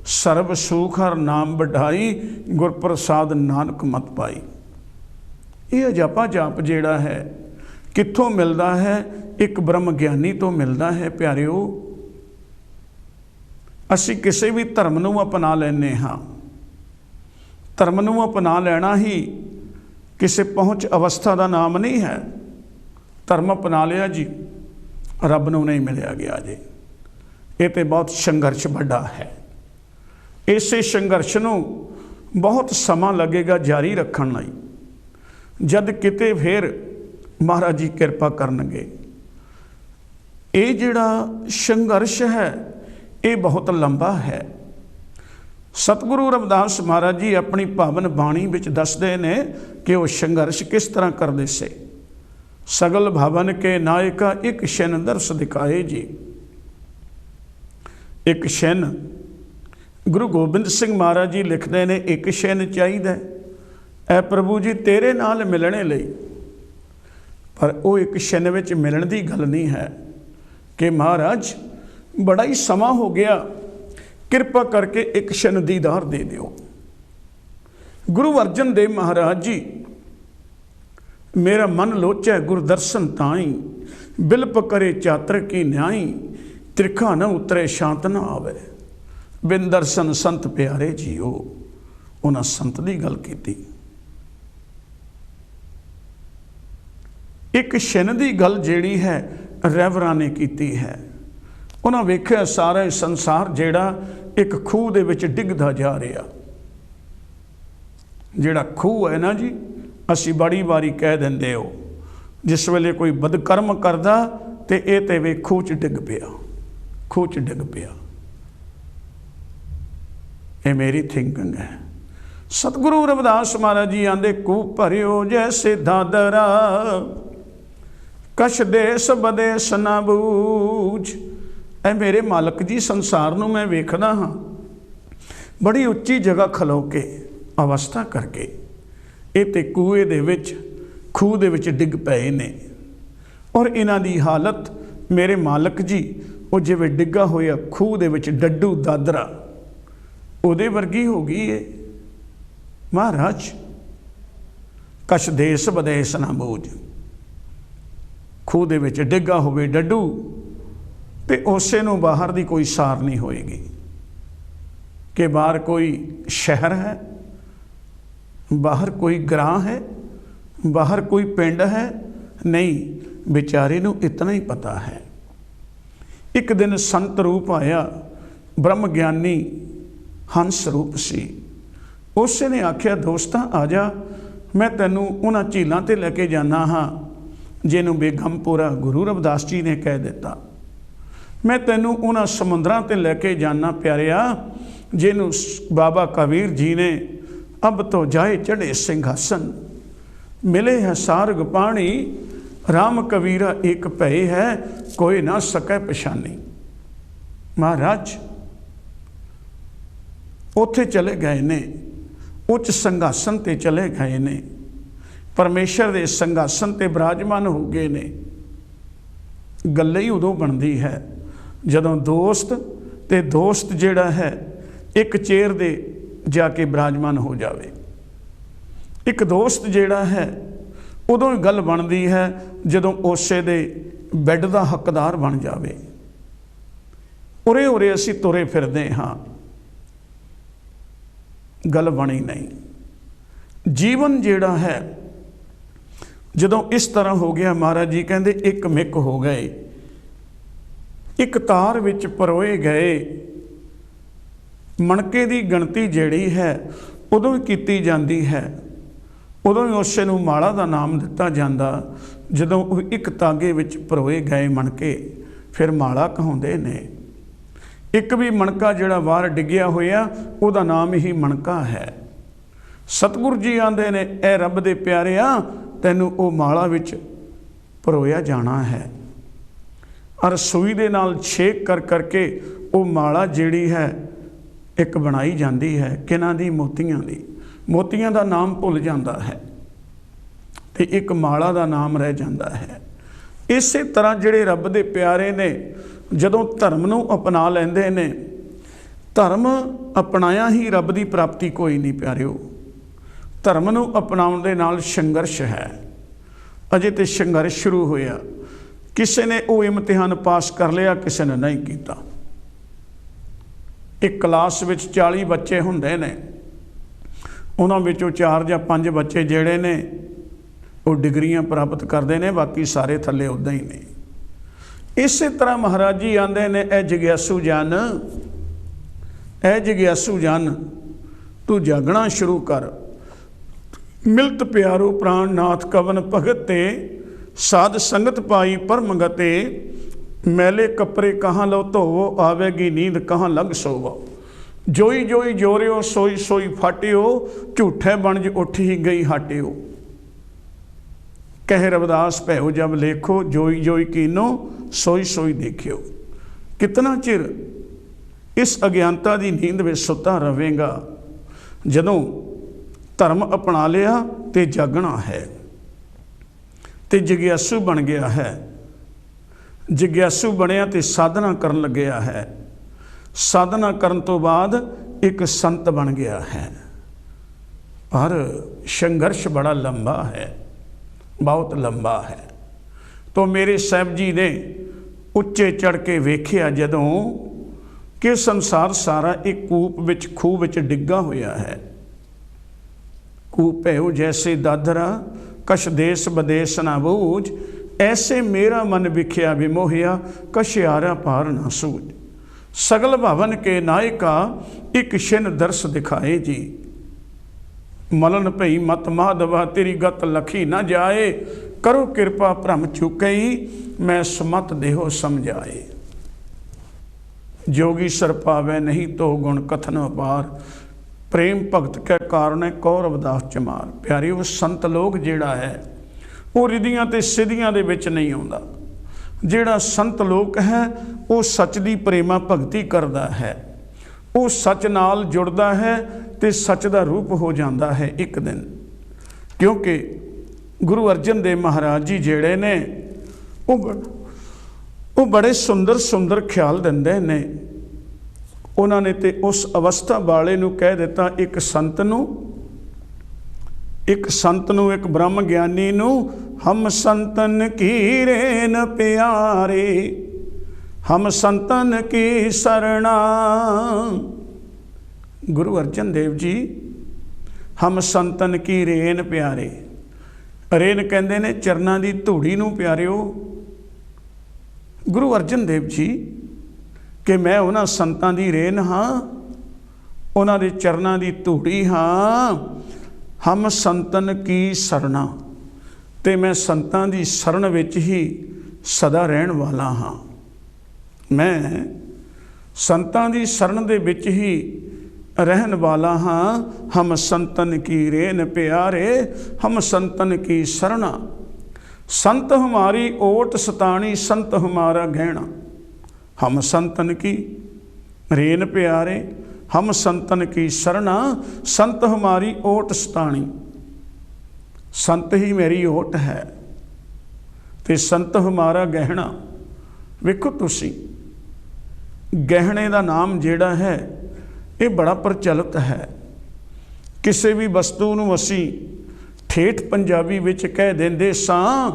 सर्व सुख हर नाम बढ़ाई, गुर प्रसाद नानक मत पाई। ये जपा जाप जेड़ा है कित्थों मिलता है? एक ब्रह्म ज्ञानी तो मिलता है प्यारिओ। असी किसी भी धर्म नूं अपना लैने हाँ, धर्म नूं अपना लेना ही किसी पहुँच अवस्था का नाम नहीं है। धर्म अपना लिया जी, रब नूं नहीं मिलिया गया जी। ये तो बहुत संघर्ष बड़ा है। इसे संघर्ष नूं बहुत समा लगेगा जारी रखण लई, जद किते फिर महाराज जी कृपा करनगे। ये जिहड़ा संघर्ष है ये बहुत लंबा है। सतगुरु रविदास महाराज जी अपनी पावन बाणी विच दसदे ने कि वो संघर्ष किस तरह करते से। सगल भवन के नायका एक शन दर्श दिखाए जी। एक शन गुरु गोबिंद सिंह महाराज जी लिखते ने, एक शन चाहिए ऐ प्रभु जी तेरे नाल मिलने लई। पर वो एक शन विच मिलण दी गल नहीं है कि महाराज बड़ा ही समा हो गया, कृपा करके एक शन दीदार दे दियो। गुरु अर्जन देव महाराज जी, मेरा मन लोचै गुरु दर्शन ताई, बिलप करे चातर की न्याई, त्रिखा न उतरे शांत न आवे, बिन दर्शन संत प्यारे जीओ। उन्हां संत की गल की। एक शन की गल जिहड़ी है रहबरां ने की है। उन्हां वेख्या सारा संसार जिहड़ा एक खूह दे विच डिगदा जा रहा। जिहड़ा खूह है ना जी, असी बड़ी बारी कह देंदे हो, जिस वेले कोई बदकर्म करदा ते ये ते वे खूह च डिग पिया, खूह च डिग पिया। ये मेरी थिंकिंग है। सतगुरु रविदास महाराज जी आंदे, खूह भरियो जैसे दादरा, कश देश बदेश ना बूझ। ऐ मेरे मालक जी, संसार नूं मैं वेखदा हाँ, बड़ी उच्ची जगह खलो के अवस्था करके ये ते कूए दे विच खूह दे विच डिग पए ने। और इन्हां दी हालत मेरे मालक जी वो जिवें डिग्गा होया खूह दे विच डड्डू दादरा उहदे वर्गी हो गई है। महाराज कश देश बदेश ना बूझ। खूह दे विच डिग्गा होवे डड्डू ते उसे नूं बाहर दी कोई सार नहीं होएगी कि बाहर कोई शहर है, बाहर कोई ग्रां है, बाहर कोई पिंड है। नहीं, बेचारे नूं इतना ही पता है। एक दिन संत रूप आया, ब्रह्म ज्ञानी हंस रूप सी। उस ने आख्या, दोस्ता आ जा, मैं तैनूं उन्हां झीलों ते लैके जाना हाँ जिन्हों बेगमपुरा गुरु रविदास जी ने कह दिता। मैं तैनूं उन्हां समुद्रां ते लैके जाना प्यारिया जिन्हों बाबा कबीर जी ने अब तो जाए चढ़े सिंघासन, मिले है सारग पानी, राम कबीरा एक भय है, कोई ना सकै पछानी। महाराज उत्थे चले गए ने, उच्च संघासन ते चले गए ने, परमेश्वर दे संघासन ते विराजमान हो गए ने। गल ही उदों बनती है जदों दोस्त ਤੇ ਦੋਸਤ ਜਿਹੜਾ ਹੈ ਇੱਕ ਚੇਅਰ ਦੇ ਜਾ ਕੇ ਬਿਰਾਜਮਾਨ ਹੋ ਜਾਵੇ। ਇੱਕ ਦੋਸਤ ਜਿਹੜਾ ਹੈ ਉਦੋਂ ਹੀ ਗੱਲ ਬਣਦੀ ਹੈ ਜਦੋਂ ਉਸੇ ਦੇ ਬੈੱਡ ਦਾ ਹੱਕਦਾਰ ਬਣ ਜਾਵੇ। ਉਰੇ ਉਰੇ ਅਸੀਂ ਤੁਰੇ ਫਿਰਦੇ ਹਾਂ, ਗੱਲ ਬਣੀ ਨਹੀਂ। ਜੀਵਨ ਜਿਹੜਾ ਹੈ ਜਦੋਂ ਇਸ ਤਰ੍ਹਾਂ ਹੋ ਗਿਆ, ਮਹਾਰਾਜ ਜੀ ਕਹਿੰਦੇ ਇੱਕ ਮਿੱਕ ਹੋ ਗਏ, ਇੱਕ ਤਾਰ ਵਿੱਚ ਪਰੋਏ ਗਏ। ਮਣਕੇ ਦੀ ਗਿਣਤੀ ਜਿਹੜੀ ਹੈ ਉਦੋਂ ਹੀ ਕੀਤੀ ਜਾਂਦੀ ਹੈ, ਉਦੋਂ ਹੀ ਉਸੇ ਨੂੰ ਮਾਲਾ ਦਾ ਨਾਮ ਦਿੱਤਾ ਜਾਂਦਾ ਜਦੋਂ ਉਹ ਇੱਕ ਤਾਗੇ ਵਿੱਚ ਪਰੋਏ ਗਏ ਮਣਕੇ, ਫਿਰ ਮਾਲਾ ਕਹਾਉਂਦੇ ਨੇ। ਇੱਕ ਵੀ ਮਣਕਾ ਜਿਹੜਾ ਬਾਹਰ ਡਿੱਗਿਆ ਹੋਇਆ ਉਹਦਾ ਨਾਮ ਹੀ ਮਣਕਾ ਹੈ। ਸਤਿਗੁਰੂ ਜੀ ਆਂਦੇ ਨੇ, ਇਹ ਰੱਬ ਦੇ ਪਿਆਰਿਆ, ਤੈਨੂੰ ਉਹ ਮਾਲਾ ਵਿੱਚ ਪਰੋਇਆ ਜਾਣਾ ਹੈ। ਔਰ ਸੂਈ ਦੇ ਨਾਲ ਛੇਕ ਕਰ ਕਰਕੇ ਉਹ ਮਾਲਾ ਜਿਹੜੀ ਹੈ ਇੱਕ ਬਣਾਈ ਜਾਂਦੀ ਹੈ। ਕਿਹਨਾਂ ਦੀ? ਮੋਤੀਆਂ ਦੀ। ਮੋਤੀਆਂ ਦਾ ਨਾਮ ਭੁੱਲ ਜਾਂਦਾ ਹੈ ਤੇ ਇੱਕ ਮਾਲਾ ਦਾ ਨਾਮ ਰਹਿ ਜਾਂਦਾ ਹੈ। ਇਸੇ ਤਰ੍ਹਾਂ ਜਿਹੜੇ ਰੱਬ ਦੇ ਪਿਆਰੇ ਨੇ ਜਦੋਂ ਧਰਮ ਨੂੰ ਅਪਣਾ ਲੈਂਦੇ ਨੇ, ਧਰਮ ਅਪਣਾਇਆ ਹੀ ਰੱਬ ਦੀ ਪ੍ਰਾਪਤੀ ਕੋਈ ਨਹੀਂ ਪਿਆਰਿਓ। ਧਰਮ ਨੂੰ ਅਪਣਾਉਣ ਦੇ ਨਾਲ ਸੰਘਰਸ਼ ਹੈ, ਅਜੇ ਤੇ ਸੰਘਰਸ਼ ਸ਼ੁਰੂ ਹੋਇਆ। ਕਿਸੇ ਨੇ ਉਹ ਇਮਤਿਹਾਨ ਪਾਸ ਕਰ ਲਿਆ, ਕਿਸੇ ਨੇ ਨਹੀਂ ਕੀਤਾ। ਇੱਕ ਕਲਾਸ ਵਿੱਚ 40 ਬੱਚੇ ਹੁੰਦੇ ਨੇ, ਉਹਨਾਂ ਵਿੱਚੋਂ 4 ਜਾਂ 5 ਬੱਚੇ ਜਿਹੜੇ ਨੇ ਉਹ ਡਿਗਰੀਆਂ ਪ੍ਰਾਪਤ ਕਰਦੇ ਨੇ, ਬਾਕੀ ਸਾਰੇ ਥੱਲੇ ਉੱਦਾਂ ਹੀ ਨੇ। ਇਸੇ ਤਰ੍ਹਾਂ ਮਹਾਰਾਜ ਜੀ ਆਂਦੇ ਨੇ, ਇਹ ਜਗਿਆਸੂ ਜਨ, ਇਹ ਜਗਿਆਸੂ ਜਨ, ਤੂੰ ਜਾਗਣਾ ਸ਼ੁਰੂ ਕਰ। ਮਿਲਤ ਪਿਆਰੋ ਪ੍ਰਾਣ ਨਾਥ ਕਵਨ ਭਗਤ ਤੇ, ਸਾਧ ਸੰਗਤ ਪਾਈ ਪਰਮ ਗਤੇ। मैले कपड़े कहाँ लो धोवो, आवेगी नींद कहाँ लग सोवो। जोई जोई जोरियो, सोई सोई फाटियो, झूठे बनज उठ ही गई हाटियो। कह रविदास भैओ जब लेखो, जोई जोई कीनो, सोई सोई देखियो। कितना चिर इस अज्ञानता की नींद में सुता रवेगा। जदों धर्म अपना लिया तो जागना है, तो जगियासू बन गया है। जगियासू बनया तो साधना करन लग्या है। साधना करन तो बाद एक संत बन गया है। पर संघर्ष बड़ा लंबा है, बहुत लंबा है। तो मेरे साहब जी ने उच्चे चढ़ के वेख्या जदों कि संसार सारा एक कूप विच, खूह विच डिग्गा होया है। कूप है जैसे दादरा, कछ देश बदेश ना बूझ। ऐसे मेरा मन विख्या विमोहिया, कश्यारा पार ना सूझ। सगल भवन के नायका, एक छिन दर्श दिखाए जी। मलन भई मत माधवा, तेरी गत लखी न जाए। करो कृपा भ्रम चुकई, मैं सुमत देहो समझाए। जोगी सर पावे नहीं तो गुण कथन अपार, प्रेम भगत के कारण कौरव दास चमार। प्यारे वो संत लोग जिहड़ा है वो रिधियां ते सिधियां दे विच नहीं आउंदा। जिहड़ा संत लोक है वो सच दी प्रेमा भगती करदा है, वो सच नाल जुड़दा है ते सच दा रूप हो जाता है एक दिन। क्योंकि गुरु अर्जन देव महाराज जी जिहड़े ने वो बड़े सुंदर सुंदर ख्याल दिंदे ने। उन्होंने ते उस अवस्था वाले नूं कह दिता, एक संत नूं, एक संत नूं, एक ब्रह्म ज्ञानी नूं, हम संतन की रेन प्यारे, हम संतन की सरना। गुरु अर्जन देव जी, हम संतन की रेन प्यारे। रेन कहते ने चरना की धूड़ी नूं प्यारिओ। गुरु अर्जन देव जी कि मैं उन्हां संतां दी रेन हाँ, उन्हां दे चरना की धूड़ी हाँ। हम संतन की सरना, ते मैं संतां दी शरण विच ही सदा रहण वाला हाँ। मैं संतां दी शरण दे विच ही रहन वाला हाँ। हम संतन की रेन प्यारे, हम संतन की शरणा। संत हमारी ओट सताणी, संत हमारा गहना। हम संतन की रेन प्यारे, हम संतन की शरणा। संत हमारी ओट सताणी, संत ही मेरी ओट है ते संत हमारा गहना। वेखो तुसी गहने का नाम जिहड़ा है ये बड़ा प्रचलित है। किसी भी वस्तु नूं असीं ठेठ पंजाबी विच कह देंदे सां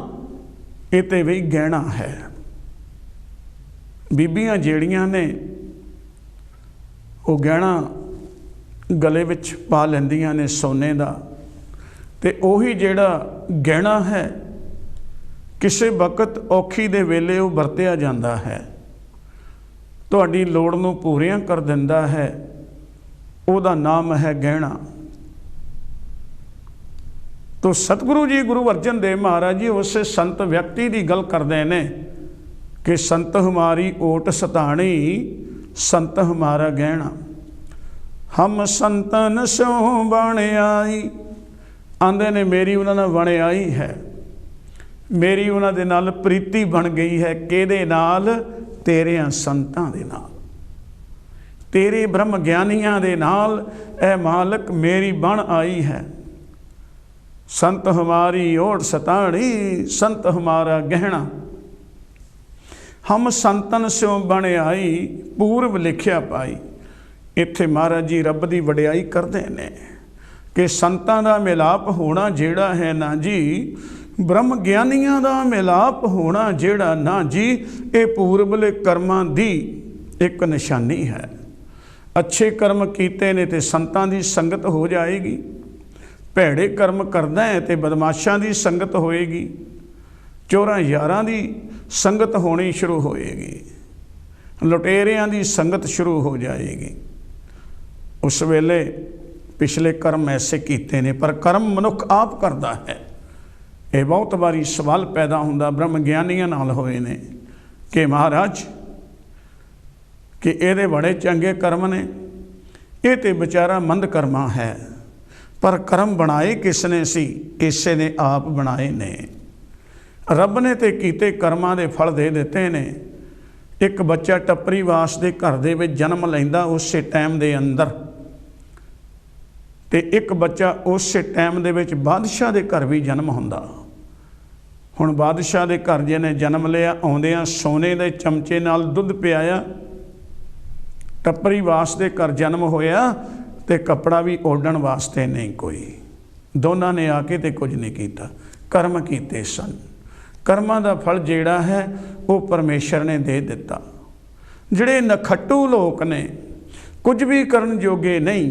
ये ते भी गहना है। बीबियां ਜਿਹੜੀਆਂ ने वो गहना गले विच पा लैंदियां ने सोने का, ते उही जिहड़ा गहना है किसी वक्त औखी दे वेले वो वरतिया जाता है, तुहाडी लोड़ नूं पूरियां कर दिंदा है, उहदा नाम है गहना। तो सतगुरु जी गुरु अर्जन देव महाराज जी उस संत व्यक्ति की गल करते हैं कि संत हमारी ओट सताणी, संत हमारा गहना। हम संतन स्यों बण आई, आंदे ने मेरी उन्होंने बण आई है, मेरी उन्होंने नाल प्रीति बन गई है। किहदे नाल? तेरियां संतां दे नाल, तेरे ब्रह्म ज्ञानियां दे नाल ए मालक मेरी बन आई है। संत हमारी ओट सताणी, संत हमारा गहना। हम संतन स्यों बण आई, पूर्व लिखिया पाई। इत्थे महाराज जी रब की वडियाई करते हैं कि संतां दा मिलाप होना जिहड़ा है ना जी, ब्रह्म ज्ञानियां दा मिलाप होना जिहड़ा ना जी, ये पूर्वले कर्मां दी एक निशानी है। अच्छे कर्म कीते ने ते संतां दी संगत हो जाएगी, भैड़े कर्म करदा है तो बदमाशां की संगत होएगी, चोरां यारां की संगत होनी शुरू होएगी, लुटेरियां की संगत शुरू हो जाएगी। उस वेले पिछले कर्म ऐसे कीते ने, पर कर्म मनुख आप करता है। ये बहुत बारी सवाल पैदा होंदा ब्रह्म ज्ञानियां नाल होए ने कि महाराज कि ये बड़े चंगे कर्म ने, ये तो बेचारा मंद कर्मा है, पर कर्म बनाए किसने सी? इसे ने आप बनाए ने। रब ने तो कीते कर्मां दे फल दे दिते ने। एक बच्चा टप्परी वास दे घर दे विच जन्म लैंदा उस टाइम दे अंदर, ते एक बच्चा उस टाइम दे विच बादशाह दे घर भी जन्म हुंदा। हुण बादशाह दे घर जिहने जन्म लिया, आउंदियां सोने दे चमचे नाल दुध पियाया, टप्परी वास दे घर जन्म होया ते कपड़ा भी ओढ़ण वास्ते नहीं कोई। दोनों ने आके ते कुछ नहीं कीता, कर्म कीते सन। कर्मां दा फल जिहड़ा है वो परमेश्वर ने दे दिता। जिहड़े नखट्टू लोक ने, कुछ भी करन जोगे नहीं,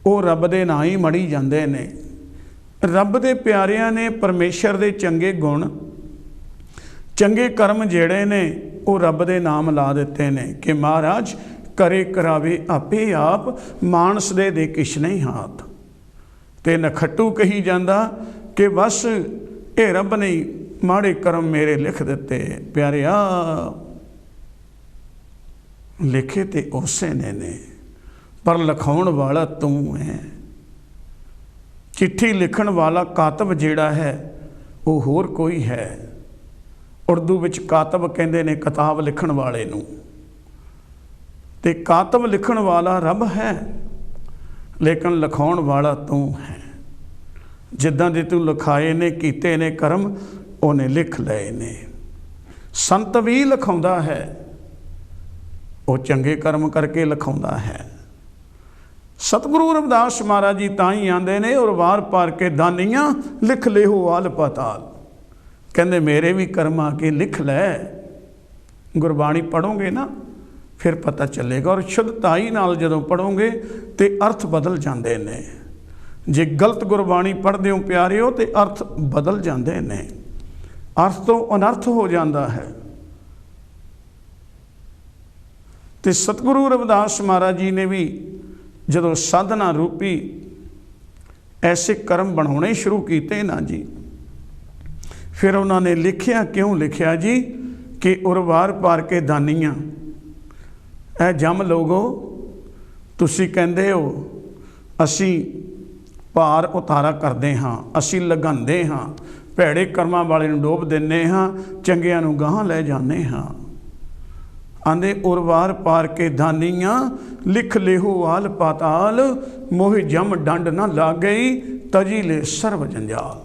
वो रब दे नां ही मड़ी जांदे ने। रब दे प्यारियां ने परमेश्वर दे चंगे गुण, चंगे कर्म जिहड़े ने वो रब दे नाम ला दिते ने कि महाराज करे करावे आपे आप, मानस दे किश नहीं हाथ। ते नखट्टू कही जांदा कि बस ये रब ने माड़े कर्म मेरे लिख दिते। प्यारिया लिखे ते उसे ने पर लिखाउण वाला तू है। चिट्ठी लिखण वाला कातब जिहड़ा है वो होर कोई है। उर्दू विच कातब कहंदे ने किताब लिखण वाले नूं, ते कातब लिखण वाला रब है, लेकिन लिखाउण वाला तू है। जिद्दां दे तू लिखाए ने कीते ने कर्म, उन्हें लिख लए ने। संत भी लिखाउंदा है, वो चंगे कर्म करके लिखाउंदा है। सतगुरु रविदास महाराज जी ताई आंदे ने, और वार पार के दानियां लिख ले हो आल पाताल। कहंदे मेरे भी कर्म आके लिख लै। गुरबाणी पढ़ोगे ना फिर पता चलेगा, और शुद्धताई नाल जदों पढ़ोगे तो अर्थ बदल जाते ने। जे गलत गुरबाणी पढ़ते हो प्यारिओ तो अर्थ बदल जाते ने, अर्थ तो अनर्थ हो जाता है। तो सतगुरु रविदास महाराज जी ने भी जदों साधना रूपी ऐसे कर्म बनाने शुरू किए ना जी, फिर उन्होंने लिखिया, क्यों लिखिया जी कि उरवार पार के दानियां ऐ जम लोगो, तुसी कहंदे हो असी भार उतारा करते हाँ, असी लगांदे हाँ, भैड़े कर्मां वाले नूं डोब दिंदे हाँ, चंगियां नूं गांह लै जांदे हाँ। आंदे उरवार पार के दानियां लिख लेहो आल पाताल, मोहि जम डंड ना लाग गई, तजी ले सर्व जंजाल।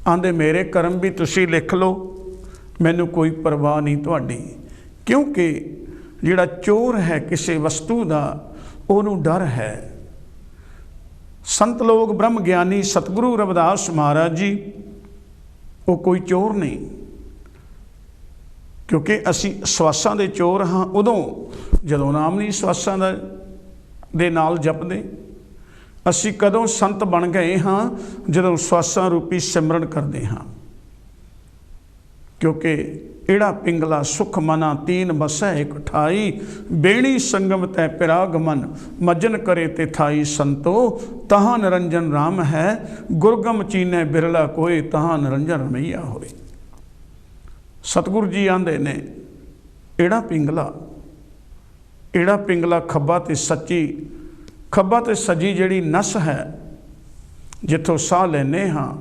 आंदे मेरे कर्म भी तुसी लिख लो, मैनू कोई परवाह नहीं तुहाडी। क्योंकि जिहड़ा चोर है किसी वस्तु का उहनूं डर है। संत लोग ब्रह्म ज्ञानी सतगुरु रविदास महाराज जी वो कोई चोर नहीं, क्योंकि असी सवासां दे चोर हाँ उदों जदों नाम नहीं सवासां दे नाल जपदे। असी कदों संत बन गए हाँ जदों सवासां रूपी सिमरन करते हाँ। क्योंकि एड़ा पिंगला सुख मना तीन बसै एक ठाई, बेणी संगम तै पिराग मन मजन करे ते थाई। संतो तहाँ निरंजन राम है, गुरगम चीने बिरला कोई, तहाँ निरंजन रमैया होए। सतगुरु जी आंदे ने एड़ा पिंगला खब्बा ते सच्ची, खब्बा ते सजी जिहड़ी नस है जिथों साह लैने हाँ।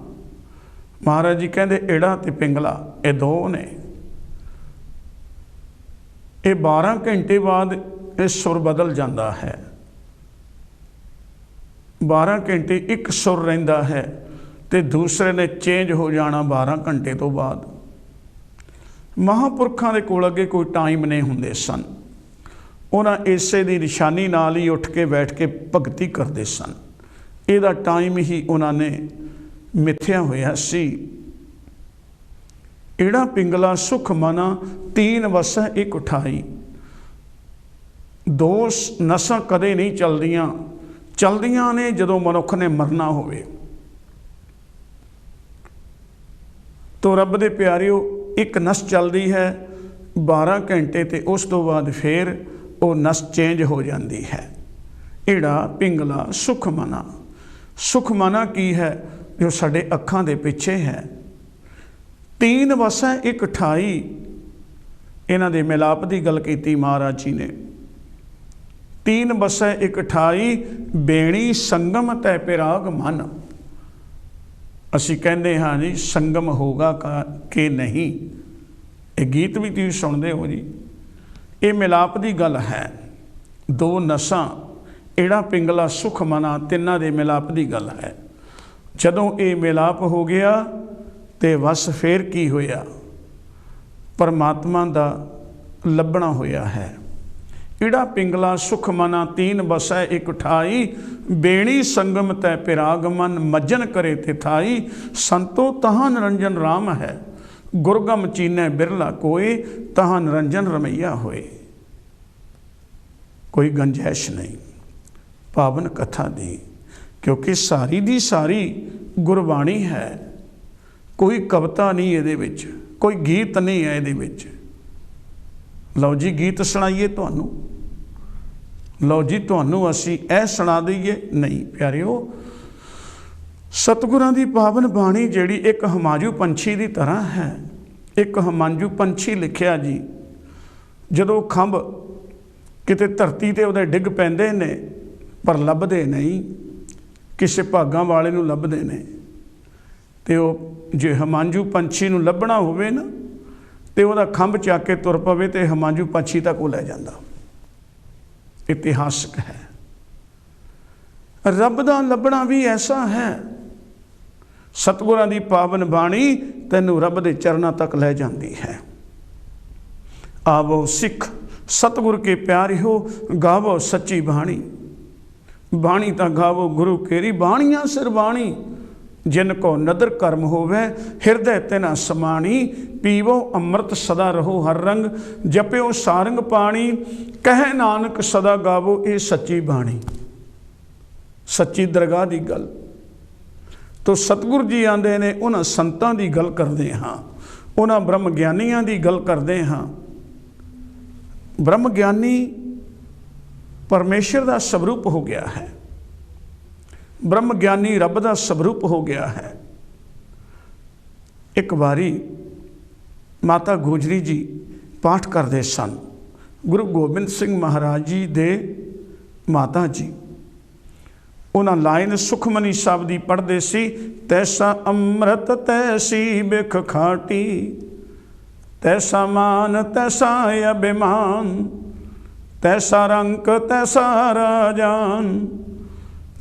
महाराज जी कहते एड़ा ते पिंगला ये दो ने, ये 12 घंटे बाद ये सुर बदल जाता है। 12 घंटे एक सुर रहिंदा है ते दूसरे ने चेंज हो जाना 12 घंटे तो बाद। महापुरखों के कोल अगे कोई टाइम नहीं हुंदे सन, उन्हें इसे दी निशानी नाल ही उठ के बैठ के भगती करते सन। इहदा टाइम ही उन्होंने मिथ्या होया सी। एड़ा पिंगला सुख मना तीन वसै एक उठाई, दो नसां कदे नहीं चलदियां, चलदियां ने जदों मनुख ने मरना होवे। तो रब दे प्यारिओ एक नस चलती है 12 घंटे ते उस तो बाद फिर वो नस चेंज हो जाती है। एड़ा पिंगला सुख मना, सुख मना की है जो साडे अखां दे पिछे है। तीन वसै एक ठाई, इन्हां दे मिलाप की गल की महाराज जी ने। तीन वसै एक ठाई, बेणी संगम तै पिराग मन। असी कहते हाँ जी संगम होगा कि नहीं, ये गीत भी तुसीं सुनते हो जी। ये मिलाप की गल है, दो नसां एड़ा पिंगला सुख मना तिन्हां दे मिलाप की गल है। जदों ये मिलाप हो गया तो बस फिर की होया, परमात्मा दा लभना होया है। एड़ा पिंगला सुख मना तीन बसै एक ठाई, बेणी संगम तै पिराग मन मज्जन करे ते थाई। संतो तहाँ निरंजन राम है, गुरगम चीने बिरला कोई, तहाँ निरंजन रमैया होए। कोई गंजैश नहीं पावन कथा दी, क्योंकि सारी दी सारी गुरबाणी है। कोई कविता नहीं ये विच, कोई गीत नहीं है ये विच। लो जी गीत सुनाइए तुहानू, लो जी तुहानू असी ऐ सुना दईए, नहीं प्यारिओ। सतगुरां दी पावन बाणी जिहड़ी एक हमांजू पंछी की तरह है। एक हमांजू पंछी लिखिया जी, जदों खंभ किते धरती ते उहदे डिग पैंदे ने पर लभदे नहीं, किसी भागां वाले नूं लभदे ने। ते वो जे हमांजू पंछी नूं लभना होवे ना ते उहदा खंभ चक के तुर पवे ते हमांजू पंछी तक वो लै जांदा। इतिहासक है। रब दा लभना भी ऐसा है। सतगुरां दी पावन बाणी तैनूं रब दे चरनां तक लै जांदी है। आवो सिख सतगुर के प्यारे हो, गावो सच्ची बाणी। बाणी ता गावो गुरु केरी, बाणियां सिर बाणी। जिनको नदर कर्म होवे हृदय तिना समाणी। पीवो अमृत सदा रहो हर रंग, जप्यो सारंग पाणी। कहे नानक सदा गावो ये सच्ची बाणी। सच्ची दरगाह की गल तो सतगुरु जी आंदे ने, उन्हां संतां दी गल करदे हाँ, उन्हां ब्रह्म ज्ञानियां दी गल करदे हाँ। ब्रह्म ज्ञानी परमेश्वर का स्वरूप हो गया है, ब्रह्म ज्ञानी रब का स्वरूप हो गया है। एक बारी माता गुजरी जी पाठ करते सन, गुरु गोबिंद सिंह महाराज जी दे माता जी। उन्हां लाइन सुखमनी साहब दी पढ़ते सी, तैसा अमृत तैसी बिख खाटी, तैसा मान तैसा अभिमान, तैसा रंक तैसा राजान,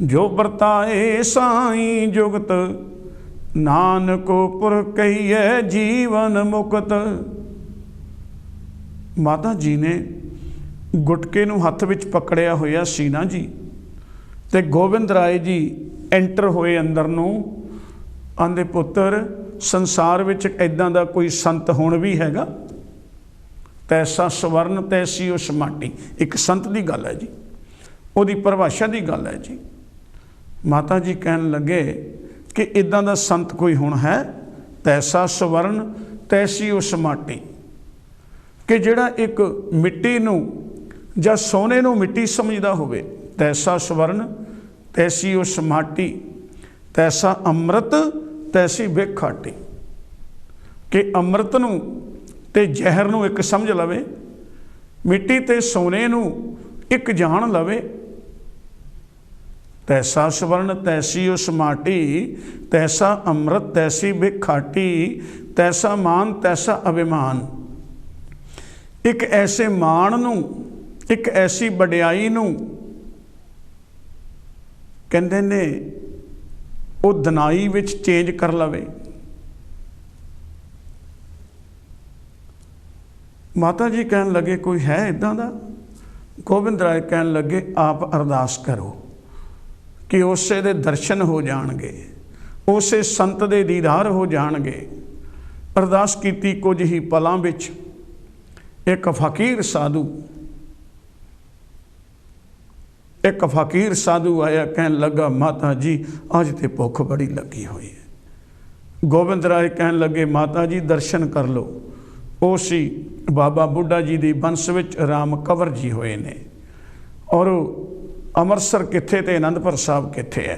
जो बरताए साई जुगत, नानको पुर कहिए जीवन मुक्त। माता जी ने गुटके नूं हत्थ विच पकड़िया होया सी ना जी, ते गोबिंद राय जी एंटर होए अंदर नूं, आंदे पुत्र संसार विच इदां दा कोई संत हुण भी हैगा? तैसा स्वर्ण तैसी उस माटी, एक संत की गल है जी, उहदी परिभाषा की गल है जी। माता जी कहन लगे कि इदां दा संत कोई हुण है? तैसा स्वर्ण तैसी उस माटी, कि जिहड़ा एक मिट्टी नूं जां सोने नूं मिट्टी समझदा होवे, तैसा स्वर्ण तैसी उस माटी, तैसा अमृत तैसी बिख खाटी, कि अमृत नूं ते जहर नूं एक समझ लवे, मिट्टी ते सोने नूं एक जान लवे। तैसा स्वर्ण तैसी उस माटी, तैसा अमृत तैसी बिख खाटी, तैसा मान तैसा अभिमान। एक ऐसे मान नूं, एक ऐसी वडियाई नूं कहंदे ने वो दनाई विच चेंज कर लवे। माता जी कहन लगे कोई है इदां दा? गोबिंद राय कहन लगे आप अरदास करो कि उसे दे दर्शन हो जाणगे, उसे संत दे दीदार हो जाणगे। अरदास कीती, कुछ ही पलां विच एक फकीर साधु आया, कहन लगा माता जी अज ते भुख बड़ी लगी हुई है। गोबिंद राय कहन लगे माता जी दर्शन कर लो। वो सी बाबा बुढ़ा जी दी बंस विच राम कंवर जी होए ने, और अमृतसर कित्थे ते आनंदपुर साहब कित्थे है।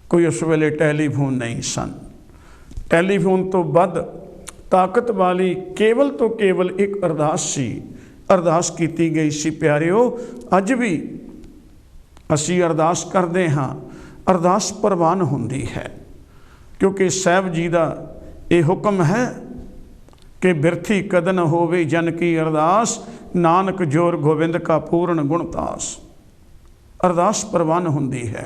कोई उस वेले टैलीफोन नहीं सन, टैलीफोन तो वध ताकत वाली केवल तो केवल एक अरदास सी, अरदास कीती गई सी। प्यारिओ अज भी असी अरदास करते हाँ, अरदास प्रवान होंदी है, क्योंकि साहब जी का ये हुक्म है कि बिरथी कद न होवे जन की अरदास, नानक जोर गोविंद का पूर्ण गुणतास। अरदास प्रवान होंदी है,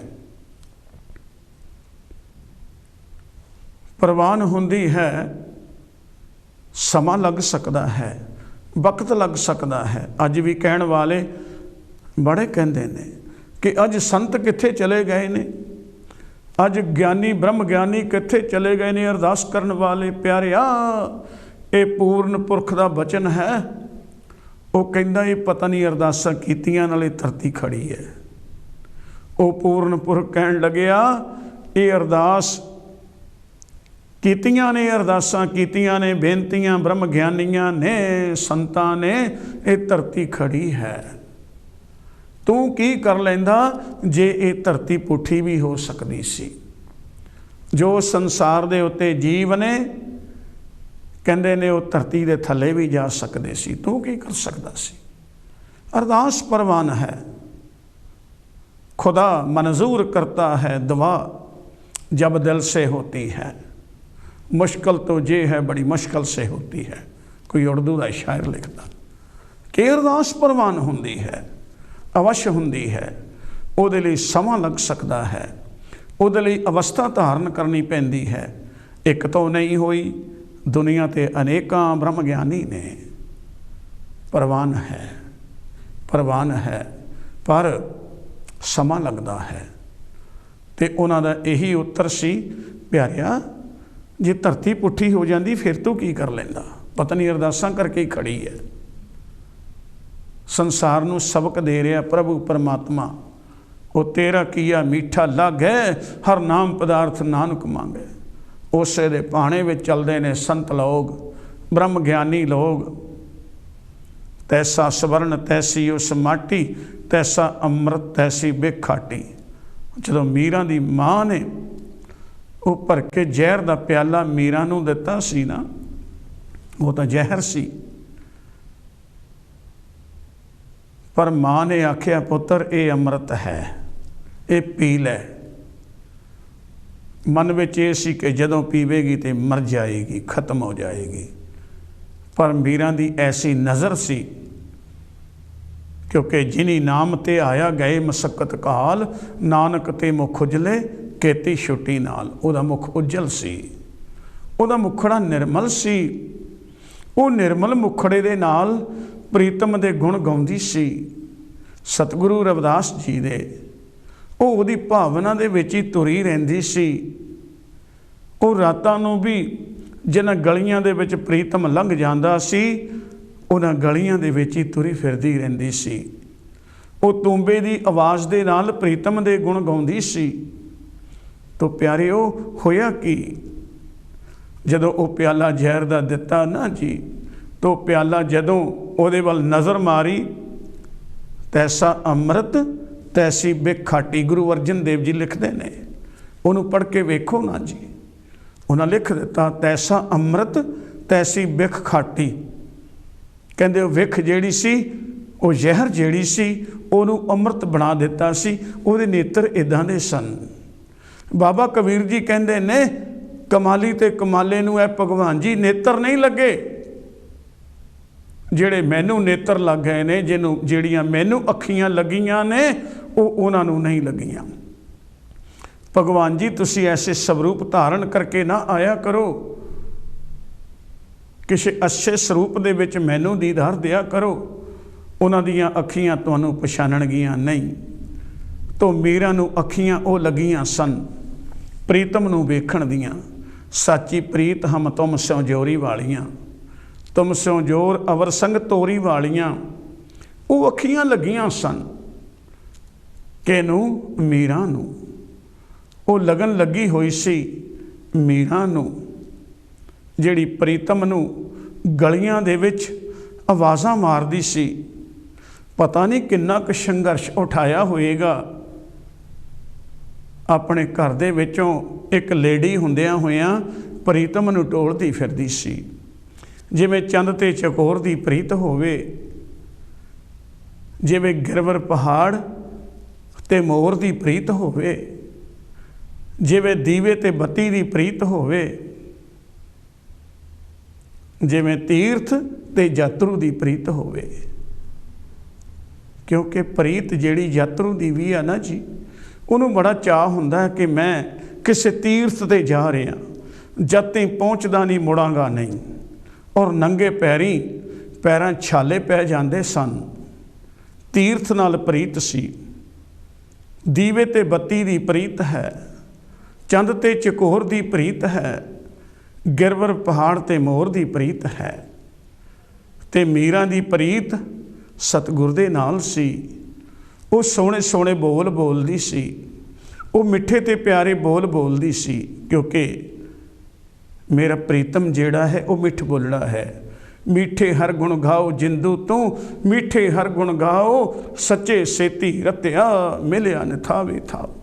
प्रवान होंदी है। समा लग सकता है, वक्त लग सकता है। अज भी कहण वाले बड़े कहंदे ने कि अज संत कित्थे चले गए ने, अज ज्ञानी ब्रह्म ज्ञानी कित्थे चले गए ने। अरदास करन वाले प्यारिया, ये पूर्ण पुरख का बचन है। वो कहंदा ये पता नहीं अरदासां कीतियां नाले धरती खड़ी है। वो पूर्ण पुरख कहन लग्या ये अरदास कीतियां ने, अरदासां कीतियां ने, बेनतियां ब्रह्म ज्ञानियां ने, संतां ने, ये धरती खड़ी है। तू की कर लैंदा जे ये धरती पुठी भी हो सकती सी। जो संसार दे उत्ते जीव ने कहंदे ने वो धरती दे थले भी जा सकते सी, तू की कर सकता सी। अरदास प्रवान है, खुदा मंजूर करता है दुआ जब दिल से होती है। मुश्किल तो ये है बड़ी मुश्किल से होती है। कोई उर्दू का शायर लिखता कि अरदास प्रवान होंदी है, अवश्य होंदी है। उहदे लई समा लग सकता है, उहदे लई अवस्था धारण करनी पैंदी है। एक तो नहीं हुई, दुनिया ते अनेकां ब्रह्म ज्ञानी ने। प्रवान है, प्रवान है, पर समा लगता है। तो उन्हों का यही उत्तर सी, प्यारिया जे धरती पुठी हो जाती फिर तू की कर लेंदा? पता नहीं अरदासां करके ही खड़ी है। संसार नूं सबक दे रहा प्रभु परमात्मा, वो तेरा किया मीठा लागे, हर नाम पदार्थ नानक मांगे। उसे दे पाने में चलते ने संत लोग, ब्रह्म ज्ञानी लोग। तैसा स्वर्ण तैसी उस माटी, तैसा अमृत तैसी बिख खाटी। जो मीरां दी मां ने वो भर के जहर का प्याला मीरां नूं दिता सी ना, वो तो जहर सी, पर मां ने आख्या पुत्र ये अमृत है, ये पी लै। मन में ये सी कि जदों पीवेगी तो मर जाएगी, खत्म हो जाएगी। पर मीरां दी ऐसी नज़र सी, क्योंकि जिनी नाम ते आया गए मसक्कत काल, नानक ते मुख उजले केती छुट्टी नाल। उहदा मुख उज्जल सी, उहदा मुखड़ा निर्मल सी, ਉਹ ਨਿਰਮਲ ਮੁਖੜੇ ਦੇ ਨਾਲ ਪ੍ਰੀਤਮ ਦੇ ਗੁਣ ਗਾਉਂਦੀ ਸੀ। ਸਤਿਗੁਰੂ ਰਵਿਦਾਸ ਜੀ ਦੇ ਉਹ ਉਹਦੀ ਭਾਵਨਾ ਦੇ ਵਿੱਚ ਹੀ ਤੁਰੀ ਰਹਿੰਦੀ ਸੀ। ਉਹ ਰਾਤਾਂ ਨੂੰ ਵੀ ਜਿਨ੍ਹਾਂ ਗਲੀਆਂ ਦੇ ਵਿੱਚ ਪ੍ਰੀਤਮ ਲੰਘ ਜਾਂਦਾ ਸੀ, ਉਹਨਾਂ ਗਲੀਆਂ ਦੇ ਵਿੱਚ ਹੀ ਤੁਰੀ ਫਿਰਦੀ ਰਹਿੰਦੀ ਸੀ। ਉਹ ਤੂੰਬੇ ਦੀ ਆਵਾਜ਼ ਦੇ ਨਾਲ ਪ੍ਰੀਤਮ ਦੇ ਗੁਣ ਗਾਉਂਦੀ ਸੀ। ਤੋ ਪਿਆਰਿਓ, ਹੋਇਆ ਕੀ, ਜਦੋਂ ਉਹ ਪਿਆਲਾ ਜ਼ਹਿਰ ਦਾ ਦਿੱਤਾ ਨਾ ਜੀ, ਤੋ ਪਿਆਲਾ ਜਦੋਂ ਉਹਦੇ ਵੱਲ ਨਜ਼ਰ ਮਾਰੀ, ਤੈਸਾ ਅੰਮ੍ਰਿਤ ਤੈਸੀ ਬਿਖ ਖਾਟੀ। ਗੁਰੂ ਅਰਜਨ ਦੇਵ ਜੀ ਲਿਖਦੇ ਨੇ, ਉਹਨੂੰ ਪੜ੍ਹ ਕੇ ਵੇਖੋ ਨਾ ਜੀ। ਉਹਨਾਂ ਲਿਖ ਦਿੱਤਾ, ਤੈਸਾ ਅੰਮ੍ਰਿਤ ਤੈਸੀ ਬਿਖ ਖਾਟੀ। ਕਹਿੰਦੇ ਉਹ ਵਿਖ ਜਿਹੜੀ ਸੀ, ਉਹ ਜ਼ਹਿਰ ਜਿਹੜੀ ਸੀ, ਉਹਨੂੰ ਅੰਮ੍ਰਿਤ ਬਣਾ ਦਿੱਤਾ ਸੀ। ਉਹਦੇ ਨੇਤਰ ਇੱਦਾਂ ਦੇ ਸਨ। ਬਾਬਾ ਕਬੀਰ ਜੀ ਕਹਿੰਦੇ ਨੇ, ਕਮਾਲੀ ਤੇ ਕਮਾਲੇ ਨੂੰ ਇਹ ਭਗਵਾਨ ਜੀ ਨੇਤਰ ਨਹੀਂ ਲੱਗੇ, ਜਿਹੜੇ ਮੈਨੂੰ ਨੇਤਰ ਲੱਗ ਗਏ ਨੇ, ਜਿਹੜੀਆਂ ਮੈਨੂੰ ਅੱਖੀਆਂ ਲੱਗੀਆਂ ਨੇ, ਉਹ ਉਹਨਾਂ ਨੂੰ ਨਹੀਂ ਲੱਗੀਆਂ। ਭਗਵਾਨ ਜੀ ਤੁਸੀਂ ਐਸੇ ਸਵਰੂਪ ਧਾਰਨ ਕਰਕੇ ਨਾ ਆਇਆ ਕਰੋ, ਕਿਸੇ ਅੱਛੇ ਸਰੂਪ ਦੇ ਵਿੱਚ ਮੈਨੂੰ ਦੀਦਾਰ ਦਿਆ ਕਰੋ, ਉਹਨਾਂ ਦੀਆਂ ਅੱਖੀਆਂ ਤੁਹਾਨੂੰ ਪਛਾਣਨਗੀਆਂ ਨਹੀਂ। ਤੋ ਮੀਰਾ ਨੂੰ ਅੱਖੀਆਂ ਉਹ ਲੱਗੀਆਂ ਸਨ ਪ੍ਰੀਤਮ ਨੂੰ ਵੇਖਣ ਦੀਆਂ। ਸਾਚੀ ਪ੍ਰੀਤ ਹਮ ਤੁਮ ਸਿਉ ਜੋਰੀ ਵਾਲੀਆਂ, ਤੁਮ ਸਿਉ ਜੋਰ ਅਵਰ ਸੰਗ ਤੋਰੀ ਵਾਲੀਆਂ। ਉਹ ਅੱਖੀਆਂ ਲੱਗੀਆਂ ਸਨ ਕਿਹਨੂੰ? ਮੀਰਾ ਨੂੰ। ਉਹ ਲਗਨ ਲੱਗੀ ਹੋਈ ਸੀ ਮੀਰਾ ਨੂੰ, ਜਿਹੜੀ ਪ੍ਰੀਤਮ ਨੂੰ ਗਲੀਆਂ ਦੇ ਵਿੱਚ ਆਵਾਜ਼ਾਂ ਮਾਰਦੀ ਸੀ। ਪਤਾ ਨਹੀਂ ਕਿੰਨਾ ਕੁ ਸੰਘਰਸ਼ ਉਠਾਇਆ ਹੋਏਗਾ। ਆਪਣੇ ਘਰ ਦੇ ਵਿੱਚੋਂ ਇੱਕ ਲੇਡੀ ਹੁੰਦਿਆਂ ਹੋਇਆਂ ਪ੍ਰੀਤਮ ਨੂੰ ਟੋਲਦੀ ਫਿਰਦੀ ਸੀ। ਜਿਵੇਂ ਚੰਦ ਤੇ ਚਕੋਰ ਦੀ ਪ੍ਰੀਤ ਹੋਵੇ, ਜਿਵੇਂ ਗਿਰਵਰ ਪਹਾੜ ਤੇ ਮੋਰ ਦੀ ਪ੍ਰੀਤ ਹੋਵੇ, ਜਿਵੇਂ ਦੀਵੇ ਤੇ ਬੱਤੀ ਦੀ ਪ੍ਰੀਤ ਹੋਵੇ, ਜਿਵੇਂ ਤੀਰਥ ਤੇ ਯਾਤਰੂ ਦੀ ਪ੍ਰੀਤ ਹੋਵੇ। ਕਿਉਂਕਿ ਪ੍ਰੀਤ ਜਿਹੜੀ ਯਾਤਰੂ ਦੀ ਵੀ ਆ ਨਾ ਜੀ, ਉਹਨੂੰ ਬੜਾ ਚਾਅ ਹੁੰਦਾ ਕਿ ਮੈਂ ਕਿਸੇ ਤੀਰਥ ਤੇ ਜਾ ਰਿਹਾ, ਜਦ ਤੱਕ ਪਹੁੰਚਦਾ ਨਹੀਂ ਮੁੜਾਂਗਾ ਨਹੀਂ। ਔਰ ਨੰਗੇ ਪੈਰਾਂ ਛਾਲੇ ਪੈ ਜਾਂਦੇ ਸਨ। ਤੀਰਥ ਨਾਲ ਪ੍ਰੀਤ ਸੀ, ਦੀਵੇ ਤੇ ਬੱਤੀ ਦੀ ਪ੍ਰੀਤ ਹੈ, ਚੰਦ ਤੇ ਚਕੋਰ ਦੀ ਪ੍ਰੀਤ ਹੈ, ਗਿਰਵਰ ਪਹਾੜ ਤੇ ਮੋਰ ਦੀ ਪ੍ਰੀਤ ਹੈ। ਤੇ ਮੀਰਾ ਦੀ ਪ੍ਰੀਤ ਸਤਿਗੁਰ ਦੇ ਨਾਲ ਸੀ। ਉਹ ਸੋਹਣੇ ਸੋਹਣੇ ਬੋਲ ਬੋਲਦੀ ਸੀ, ਉਹ ਮਿੱਠੇ ਤੇ ਪਿਆਰੇ ਬੋਲ ਬੋਲਦੀ ਸੀ। ਕਿਉਂਕਿ ਮੇਰਾ ਪ੍ਰੀਤਮ ਜਿਹੜਾ ਹੈ ਉਹ ਮਿੱਠ ਬੋਲਣਾ ਹੈ। ਮਿੱਠੇ ਹਰ ਗੁਣ ਗਾਓ ਜਿੰਦੂ ਤੂੰ, ਮਿੱਠੇ ਹਰ ਗੁਣ ਗਾਓ ਸੱਚੇ ਸੇਤੀ ਰਤਿਆ, ਮਿਲਿਆ ਨਿਥਾਵੇ ਥਾਓ।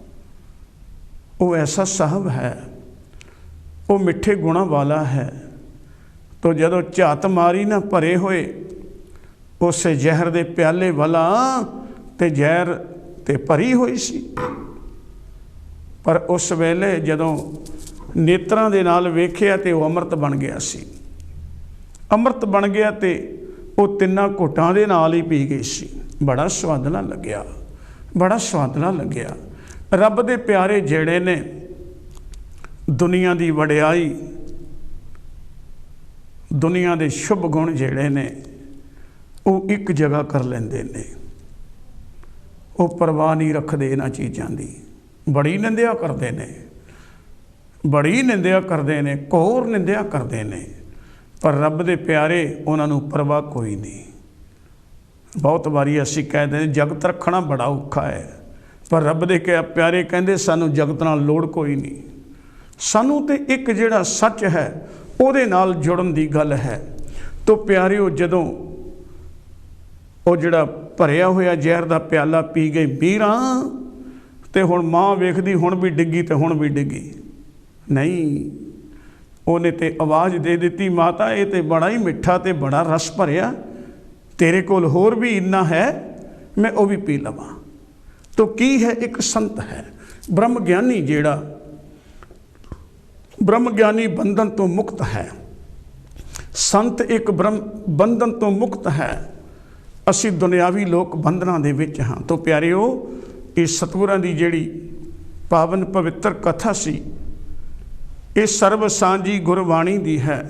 ਉਹ ਐਸਾ ਸਾਹਿਬ ਹੈ, ਉਹ ਮਿੱਠੇ ਗੁਣਾਂ ਵਾਲਾ ਹੈ। ਤੋ ਜਦੋਂ ਝਾਤ ਮਾਰੀ ਨਾ ਭਰੇ ਹੋਏ ਉਸੇ ਜ਼ਹਿਰ ਦੇ ਪਿਆਲੇ ਵਾਲਾ, ਤੇ ਜ਼ਹਿਰ ਤੇ ਭਰੀ ਹੋਈ ਸੀ। ਪਰ ਉਸ ਵੇਲੇ ਜਦੋਂ ਨੇਤਰਾਂ ਦੇ ਨਾਲ ਵੇਖਿਆ ਤੇ ਉਹ ਅੰਮ੍ਰਿਤ ਬਣ ਗਿਆ ਸੀ। ਅੰਮ੍ਰਿਤ ਬਣ ਗਿਆ ਤੇ ਉਹ ਤਿੰਨਾਂ ਘੁੱਟਾਂ ਦੇ ਨਾਲ ਹੀ ਪੀ ਗਈ ਸੀ। ਬੜਾ ਸੁਆਦਲਾ ਲੱਗਿਆ, ਬੜਾ ਸੁਆਦਲਾ ਲੱਗਿਆ। ਰੱਬ ਦੇ ਪਿਆਰੇ ਜਿਹੜੇ ਨੇ, ਦੁਨੀਆ ਦੀ ਵਡਿਆਈ, ਦੁਨੀਆ ਦੇ ਸ਼ੁਭ ਗੁਣ ਜਿਹੜੇ ਨੇ, ਉਹ ਇੱਕ ਜਗ੍ਹਾ ਕਰ ਲੈਂਦੇ ਨੇ। ਉਹ ਪਰਵਾਹ ਨਹੀਂ ਰੱਖਦੇ ਇਹਨਾਂ ਚੀਜ਼ਾਂ ਦੀ। ਬੜੀ ਨਿੰਦਿਆ ਕਰਦੇ ਨੇ, ਬੜੀ ਨਿੰਦਿਆ ਕਰਦੇ ਨੇ, ਘੋਰ ਨਿੰਦਿਆ ਕਰਦੇ ਨੇ। ਪਰ ਰੱਬ ਦੇ ਪਿਆਰੇ, ਉਹਨਾਂ ਨੂੰ ਪਰਵਾਹ ਕੋਈ ਨਹੀਂ। ਬਹੁਤ ਵਾਰੀ ਅਸੀਂ ਕਹਿੰਦੇ ਨੇ ਜਗਤ ਰੱਖਣਾ ਬੜਾ ਔਖਾ ਹੈ, ਪਰ ਰੱਬ ਦੇ ਪਿਆਰੇ ਕਹਿੰਦੇ ਸਾਨੂੰ ਜਗਤ ਨਾਲ ਲੋੜ ਕੋਈ ਨਹੀਂ। ਸਾਨੂੰ ਤੇ ਇੱਕ ਜਿਹੜਾ ਸੱਚ ਹੈ ਉਹਦੇ ਨਾਲ ਜੁੜਨ ਦੀ ਗੱਲ ਹੈ। ਤੋ ਪਿਆਰਿਓ, ਜਦੋਂ ਉਹ ਜਿਹੜਾ ਭਰਿਆ ਹੋਇਆ ਜ਼ਹਿਰ ਦਾ ਪਿਆਲਾ ਪੀ ਗਈ ਮੀਰਾ, ਤੇ ਹੁਣ ਮਾਂ ਵੇਖਦੀ ਹੁਣ ਵੀ ਡਿੱਗੀ ਤੇ ਹੁਣ ਵੀ ਡਿੱਗੀ ਨਹੀਂ। ਉਹਨੇ ਤੇ ਆਵਾਜ਼ ਦੇ ਦਿੱਤੀ, ਮਾਤਾ ਇਹ ਤੇ ਬੜਾ ਹੀ ਮਿੱਠਾ ਤੇ ਬੜਾ ਰਸ ਭਰਿਆ, ਤੇਰੇ ਕੋਲ ਹੋਰ ਵੀ ਇੰਨਾ ਹੈ, ਮੈਂ ਉਹ ਵੀ ਪੀ ਲਵਾਂ। ਤੋ ਕੀ ਹੈ? ਇੱਕ ਸੰਤ ਹੈ ਬ੍ਰਹਮ ਗਿਆਨੀ, ਜਿਹੜਾ ਬ੍ਰਹਮ ਗਿਆਨੀ ਬੰਧਨ ਤੋਂ ਮੁਕਤ ਹੈ। ਸੰਤ ਇੱਕ ਬ੍ਰਹਮ ਬੰਧਨ ਤੋਂ ਮੁਕਤ ਹੈ। ਅਸੀਂ ਦੁਨਿਆਵੀ ਲੋਕ ਬੰਧਨਾਂ ਦੇ ਵਿੱਚ ਹਾਂ। ਤੋ ਪਿਆਰਿਓ, ਇਹ ਸਤਿਗੁਰਾਂ ਦੀ ਜਿਹੜੀ ਪਾਵਨ ਪਵਿੱਤਰ ਕਥਾ ਸੀ, ਇਹ ਸਰਬ ਸਾਂਝੀ ਗੁਰਬਾਣੀ ਦੀ ਹੈ।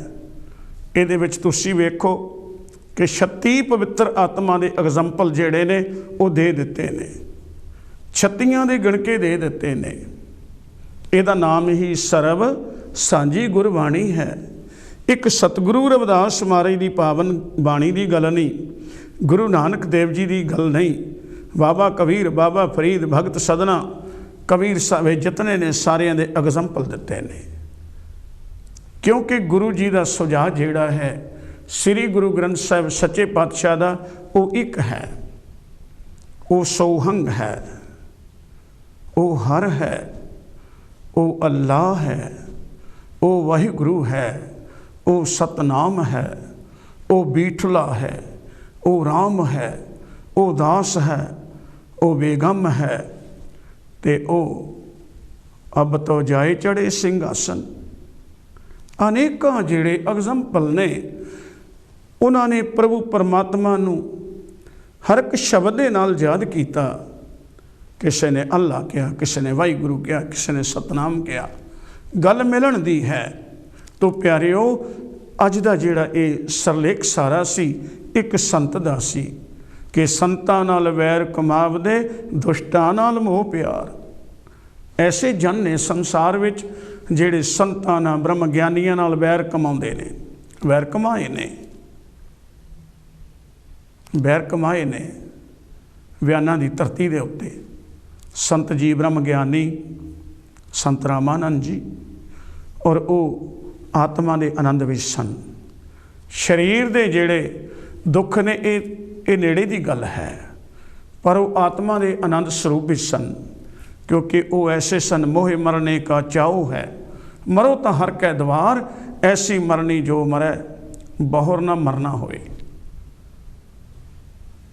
ਇਹਦੇ ਵਿੱਚ ਤੁਸੀਂ ਵੇਖੋ कि 36 पवित्र आत्मा के एग्जाम्पल जोड़े ने वो दे दिते ने, 36 के गिणके दे दिते ने। ਇਹਦਾ नाम ही सर्व सांझी गुरबाणी है। एक सतगुरु रविदास महाराज की पावन बाणी की गल नहीं, गुरु नानक देव जी की गल नहीं, बाबा कबीर, बाबा फरीद, भगत सदना, कबीर साहब जितने ने सारिया के एग्जाम्पल दिते ने। क्योंकि गुरु जी का सुझाव जिहड़ा है श्री गुरु ग्रंथ साहिब सच्चे पातशाह का वो एक है, वो सोहंग है, वो हर है, वो अल्लाह है, वो वाहिगुरु है, वो सतनाम है, वो बीठला है, वो राम है, वो दास है, वो बेगम है, ते ओ अब तो जाए चढ़े सिंघासन। अनेकों जिहड़े एग्जाम्पल ने उन्होंने प्रभु परमात्मा नूं हर एक शब्द दे नाल याद किया। किसी ने अल्लाह कहा, किसी ने वाहिगुरु कहा, किसी ने सतनाम कहा। गल मिलन दी है। तो प्यारिओ अज दा जिहड़ा ये सरलेख सारा सी एक संत दा सी कि संतां नाल वैर कमावदे, दुष्टां नाल मोह प्यार। ऐसे जन ने संसार विच जिहड़े संतां नाल ब्रह्म ज्ञानियां नाल वैर कमाउंदे ने, वैर कमाए ने, वैर कमाए ने बयाना की धरती के उत्ते। संत जी ब्रह्म ज्ञानी संत रामानंद जी और वो आत्मा के आनंद विच सन। शरीर के जिहड़े दुख ने ये नेड़े की गल है, पर वो आत्मा के आनंद स्वरूप भी सन। क्योंकि वो ऐसे सन, मोहे मरने का चाऊ है, मरो तो हर कै द्वार, ऐसी मरनी जो मरै बहुर ना मरना होए।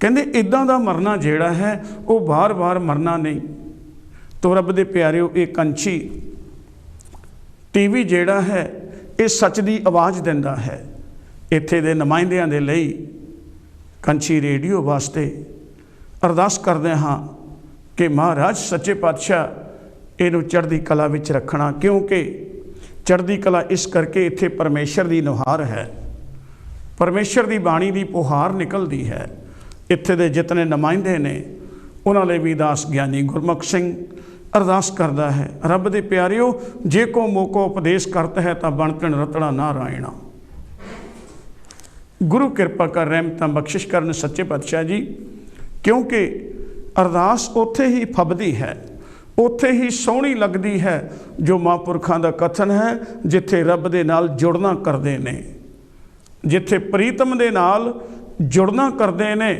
कहते इदां दा मरना जिहड़ा है वो बार बार मरना नहीं। तो रब दे प्यारिओ ये कंछी टीवी जिहड़ा है ये सच की आवाज़ दिंदा है। इत्थे दे नुमाइंदियां दे लई कंछी रेडियो वास्ते अरदास करदे हाँ कि महाराज सच्चे पातशाह इनू चढ़दी कला विच रखना। क्योंकि चढ़दी कला इस करके इत्थे परमेश्वर की नुहार है, परमेश्वर की बाणी की पुहार निकलती है। इत्थे दे जितने नुमाइंदे ने उन्होंने भी दास ज्ञानी गुरमुख सिंह अरदास करता है, रब दे प्यारिओ जे को मोको उपदेश करता है तो बनकण रतड़ा नारायणा। गुरु कृपा कर, रहमतां बख्शिश करन सच्चे पातशाह जी। क्योंकि अरदास उत्थे ही फबदी है, उत्थे ही सोहनी लगती है जो महापुरखों का कथन है, जिथे रब दे नाल जुड़ना करते ने, जिथे प्रीतम दे नाल जुड़ना करते ने,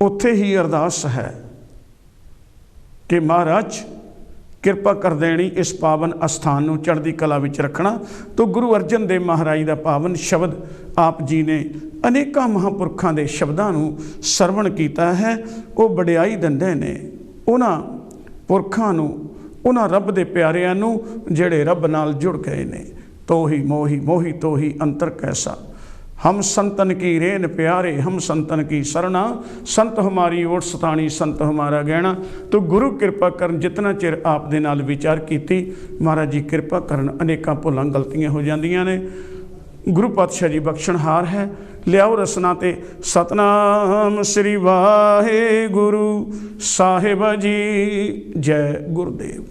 उत्थे ही अरदास है कि महाराज कृपा कर देनी इस पावन अस्थान नूं चढ़दी कला विच रखना। तो गुरु अर्जन देव महाराज का पावन शब्द आप जी ने अनेकों महापुरखों के शब्दों नूं सरवण किया है। वो वडियाई दिंदे ने उन्हां पुरखों नूं, उन्हां रब दे प्यारिआं नूं जिहड़े रब नाल जुड़ गए ने। तो ही मोही मोही तो ही अंतर कैसा, हम संतन की रेन प्यारे, हम संतन की सरना, संत हमारी ओट सताणी, संत हमारा गहना। तो गुरु कृपा करन, जितना चिर आप दे नाल विचार कीती महाराज जी कृपा करन, अनेकां भुलां गलतियां हो जांदियां ने। गुरु पातशाह जी बख्शणहार है। लियाओ रसना ते सतनाम श्री वाहे गुरु साहिब जी, जय गुरुदेव।